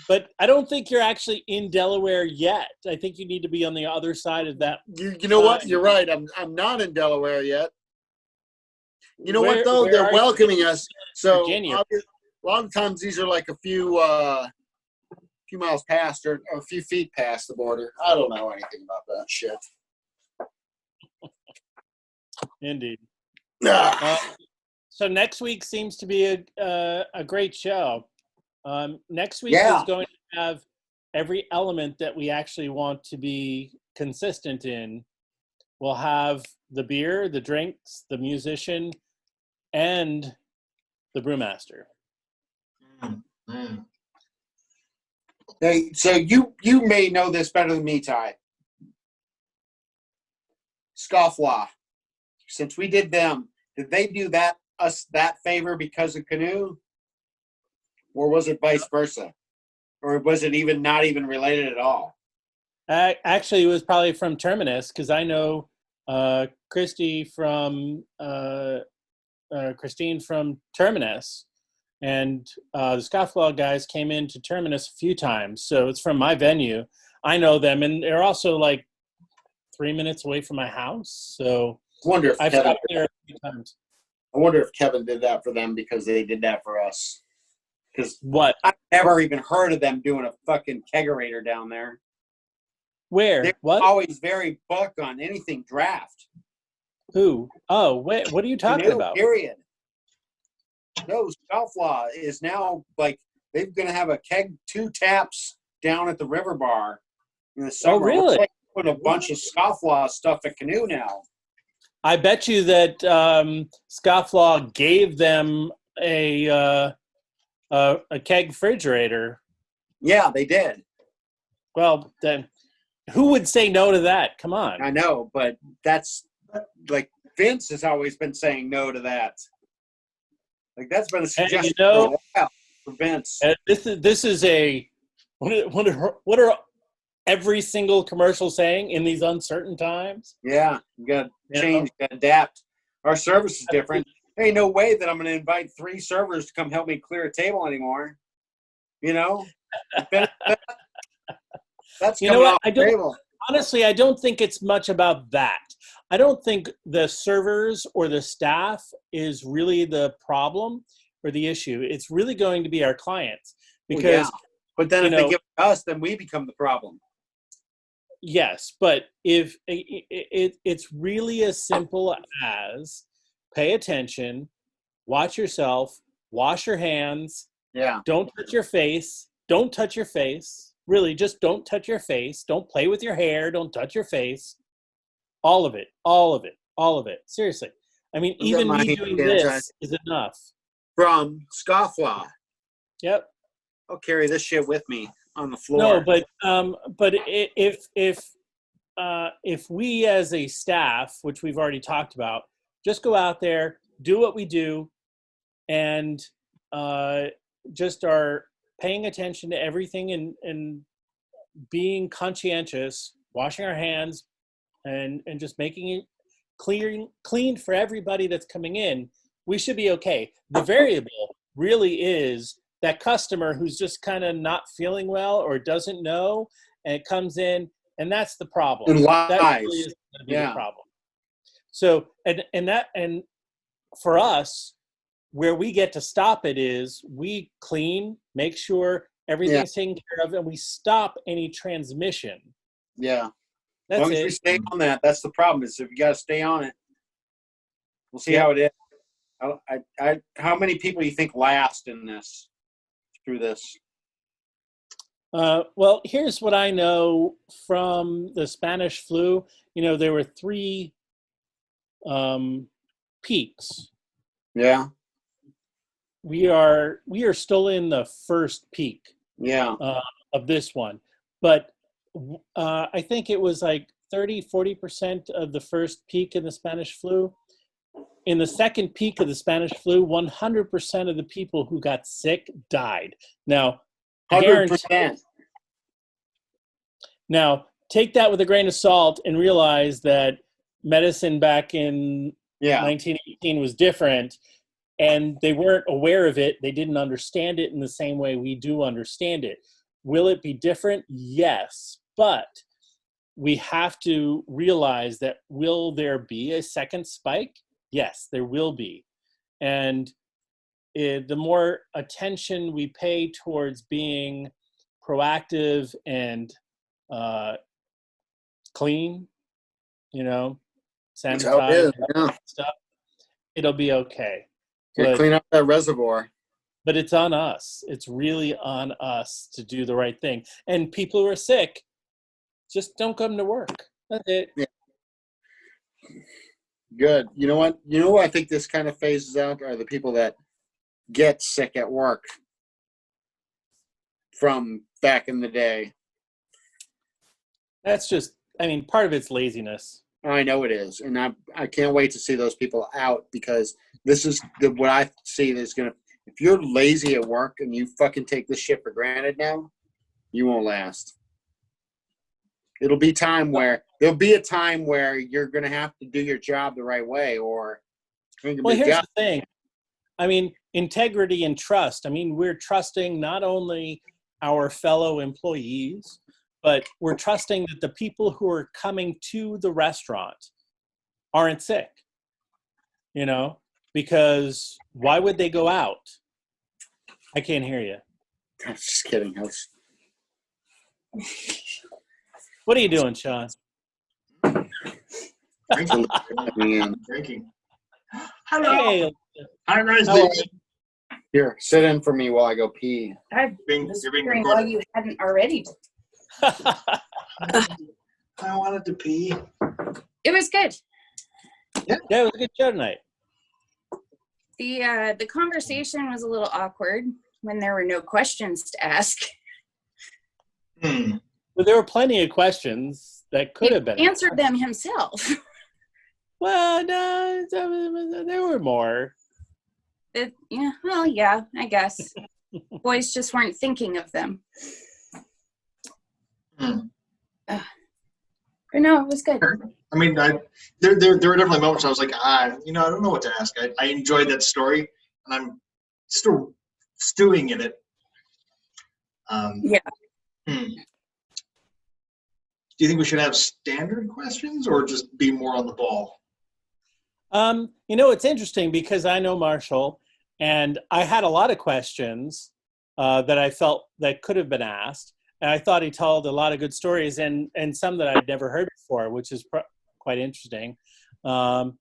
But I don't think you're actually in Delaware yet. I think you need to be on the other side of that. You know what? You're right. I'm not in Delaware yet. You know what though? Where They're are you? welcoming us. So Virginia. a lot of times these are like a few miles past or a few feet past the border. I don't know anything about that shit. Indeed. Ah. So next week seems to be a great show. Next week Yeah. is going to have every element that we actually want to be consistent in. We'll have the beer, the drinks, the musician, and the brewmaster. Hey, so you may know this better than me, Ty. Scofflaw. Since we did them, did they do us that favor because of Canoe? Or was it vice versa? Or was it not even related at all? Actually, it was probably from Terminus because I know Christine from Terminus, and the Scofflaw guys came into Terminus a few times, so it's from my venue. I know them, and they're also like 3 minutes away from my house, so I wonder if I've Kevin, stopped there a few times. I wonder if Kevin did that for them because they did that for us. Because What? I've never even heard of them doing a fucking kegerator down there. Where? They're What? always very buck on anything draft. Who? Oh, wait. What are you talking Canoe, about? period. No, Scofflaw is now like they're going to have a keg 2 taps down at the River Bar in the summer. Oh, really? We're like putting a bunch of Scofflaw stuff at Canoe now. I bet you that Scofflaw gave them a keg refrigerator. Yeah, they did. Well, then who would say no to that? Come on. I know, but that's like Vince has always been saying no to that. Like that's been a suggestion you know, for a while for Vince. This is a what are every single commercial saying in these uncertain times? Yeah, you got to You change, you got to adapt. Our service is different. There ain't no way that I'm going to invite 3 servers to come help me clear a table anymore. You know, that's You know coming what? off the table. Honestly, I don't think it's much about that. I don't think the servers or the staff is really the problem or the issue. It's really going to be our clients because, Well, yeah. But then if you they know, give it to us, then we become the problem. yes, but if it's really as simple as pay attention, watch yourself, wash your hands, Yeah. don't touch your face, don't touch your face. Really, just don't touch your face. Don't play with your hair. Don't touch your face. All of it. All of it. All of it. Seriously. I mean, I've got even my me hand doing sanitizer. this is enough. From Scofflaw. Yep. I'll carry this shit with me on the floor. No, but if we as a staff, which we've already talked about, just go out there, do what we do, and just are paying attention to everything and being conscientious, washing our hands, and just making it clean for everybody that's coming in, we should be okay. The variable really is that customer who's just kind of not feeling well or doesn't know, and it comes in, and that's the problem. And lies. That really is going to be the problem. So, and for us, where we get to stop it is we clean, make sure everything's taken care of, and we stop any transmission. Yeah. That's as long it. as we stay on that, that's the problem. Is if you got to stay on it, we'll see how it is. How many people do you think last in this through this? Well, here's what I know from the Spanish flu. There were 3 peaks. Yeah. We are still in the first peak. Yeah. Of this one, but I think it was like 30-40% of the first peak in the Spanish flu. In the second peak of the Spanish flu, 100% of the people who got sick died. Now, 100%. Now, take that with a grain of salt and realize that medicine back in 1918 was different, and they weren't aware of it. They didn't understand it in the same way we do understand it. Will it be different? Yes, but we have to realize that will there be a second spike? Yes, there will be. And the more attention we pay towards being proactive and clean, sanitize stuff, it'll be okay. Clean up that reservoir. But it's on us. It's really on us to do the right thing. And people who are sick, just don't come to work. That's it. Yeah. Good. You know what? You know what I think this kind of phases out are the people that get sick at work from back in the day. That's just, part of it's laziness. I know it is. And I can't wait to see those people out, because this is what I see is going to, if you're lazy at work and you fucking take this shit for granted now, you won't last. There'll be a time where you're going to have to do your job the right way, or well, here's the thing. Integrity and trust. We're trusting not only our fellow employees, but we're trusting that the people who are coming to the restaurant aren't sick, because why would they go out? I can't hear you. I'm just kidding. What are you doing, Sean? Drinking. Hello. Hey. Hi, Rose. Here, sit in for me while I go pee. I've been wondering why you hadn't already. I wanted to pee. It was good. Yeah, it was a good show tonight. The conversation was a little awkward when there were no questions to ask. But there were plenty of questions that could have been answered them himself. Well, no, there were more. I guess. Boys just weren't thinking of them. But no, it was good. There were definitely moments I was like, I don't know what to ask. I enjoyed that story, and I'm still stewing in it. Do you think we should have standard questions or just be more on the ball? It's interesting because I know Marshall, and I had a lot of questions that I felt that could have been asked. And I thought he told a lot of good stories and some that I'd never heard before, which is quite interesting. But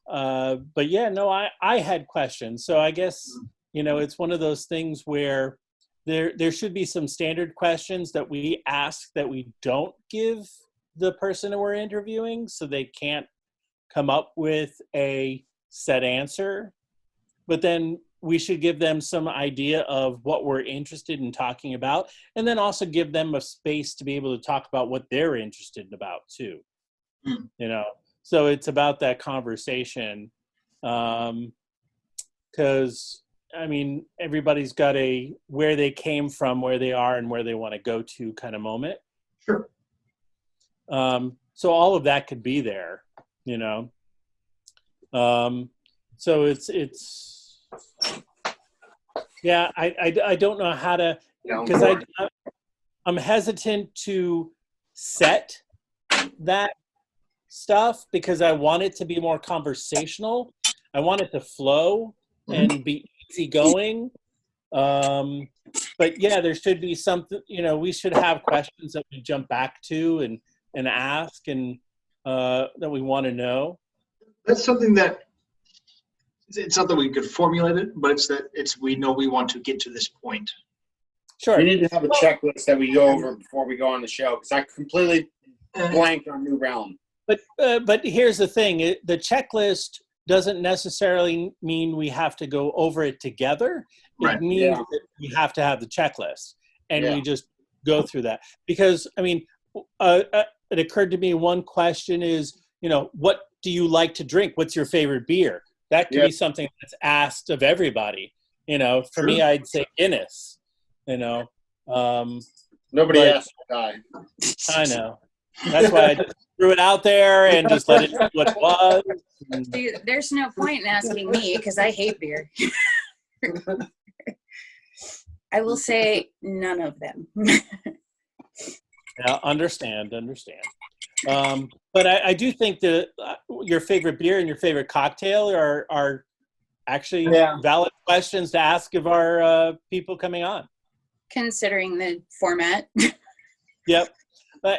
yeah, no, I had questions. So I guess, it's one of those things where there should be some standard questions that we ask that we don't give the person that we're interviewing, so they can't come up with a set answer. But then we should give them some idea of what we're interested in talking about, and then also give them a space to be able to talk about what they're interested about too. Hmm. You know, so it's about that conversation. Because I mean, everybody's got a where they came from, where they are, and where they want to go to kind of moment. Sure. So all of that could be there, you know. So it's yeah. I don't know how to, because I'm hesitant to set that stuff because I want it to be more conversational. I want it to flow and be easygoing. But yeah, there should be something, you know, we should have questions that we jump back to and ask and that we want to know. That's something that it's not that we could formulate it, but it's we know we want to get to this point. Sure. We need to have a checklist that we go over before we go on the show because I completely blanked on New Realm. But here's the thing: the checklist doesn't necessarily mean we have to go over it together. Right. It means that we have to have the checklist, and we just go through that. Because I mean, it occurred to me one question is, you know, what do you like to drink? What's your favorite beer? That could be something that's asked of everybody. You know, for me, I'd say Guinness. You know, Nobody asked the guy. I know. That's why I just threw it out there and just let it be what it was. Dude, there's no point in asking me because I hate beer. I will say none of them. Yeah, understand. But I do think that your favorite beer and your favorite cocktail are actually valid questions to ask of our people coming on. Considering the format. Yep.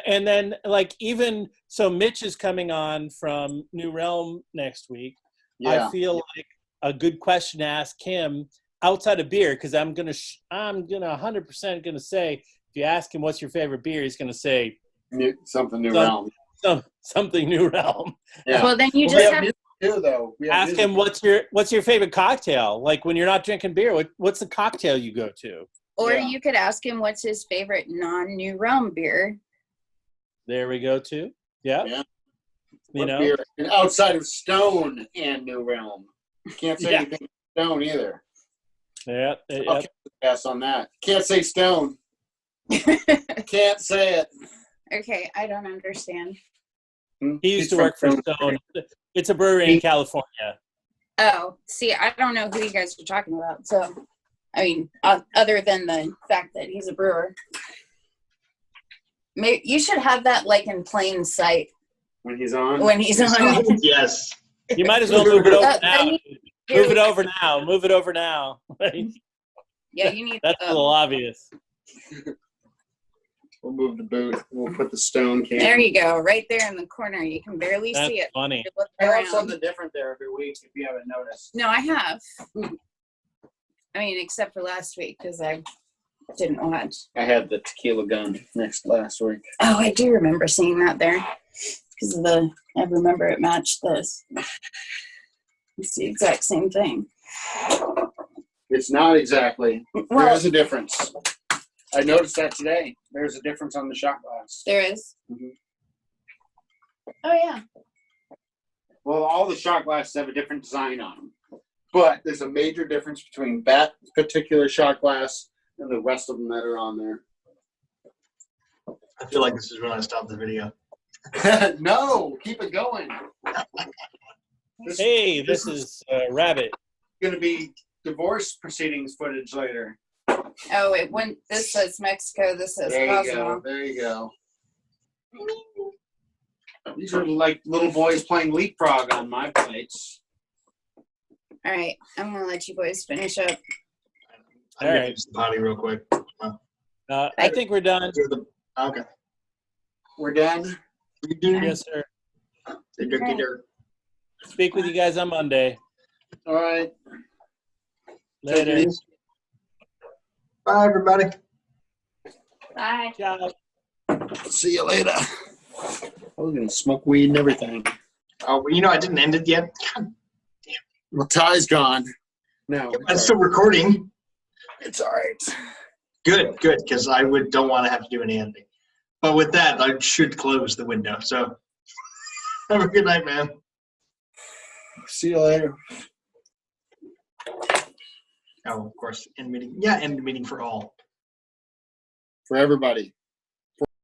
And then, like, even so, Mitch is coming on from New Realm next week. Yeah. I feel like a good question to ask him outside of beer, because I'm gonna 100% gonna say, if you ask him what's your favorite beer, he's gonna say Something New Realm. Something New Realm. Yeah. Well, then you We just have have music too, though. We have Ask music. him what's your favorite cocktail? Like when you're not drinking beer, what's the cocktail you go to? or Yeah. you could ask him what's his favorite non-New Realm beer. There we go too. Yeah. Yeah. You What know. beer? And outside of Stone and New Realm. You can't say anything Stone either. Yeah. I'll pass on that. Can't say Stone. Can't say it. Okay, I don't understand. He used to work for Stone. It's a brewery in California. Oh, see, I don't know who you guys are talking about. So, I mean, other than the fact that he's a brewer. Maybe you should have that like in plain sight When he's on. when he's on. Yes. You might as well move it over Then now. you- Move it over now. Move it over now. Yeah, you need. That's a little obvious. We'll move the boot. We'll put the Stone can. There you go, right there in the corner. You can barely That's see it. funny. You look I have around. something different there every week if you haven't noticed. No, I have. I mean, except for last week because I didn't watch. I had the tequila gun last week. Oh, I do remember seeing that there because of I remember it matched this. It's the exact same thing. It's not exactly. There Well, is a difference. I noticed that today. There's a difference on the shot glass. there is. Mhm. Oh yeah. Well, all the shot glasses have a different design on them. But there's a major difference between that particular shot glass and the rest of them that are on there. I feel like this is when I stop the video. No, keep it going. Hey, this is Rabbit. Going to be divorce proceedings footage later. Oh, it went. This says Mexico. This says There you go. Cosmo. There you go. These are like little boys playing leapfrog on my plates. All right, I'm gonna let you boys finish up. I'm All gonna right. use the potty real quick. I think we're done. Okay. We're done. Yes, sir. Speak with you guys on Monday. All right. Later. Bye, everybody. Bye. Ciao. See you later. We're going to smoke weed and everything. Oh, well, you know, I didn't end it yet. God. Well, Ty's gone. No, I'm it's still all right. recording. It's all right. Good, because I don't want to have to do any editing. But with that, I should close the window. So have a good night, man. See you later. Oh, of course, end meeting. Yeah, end meeting for all. For everybody.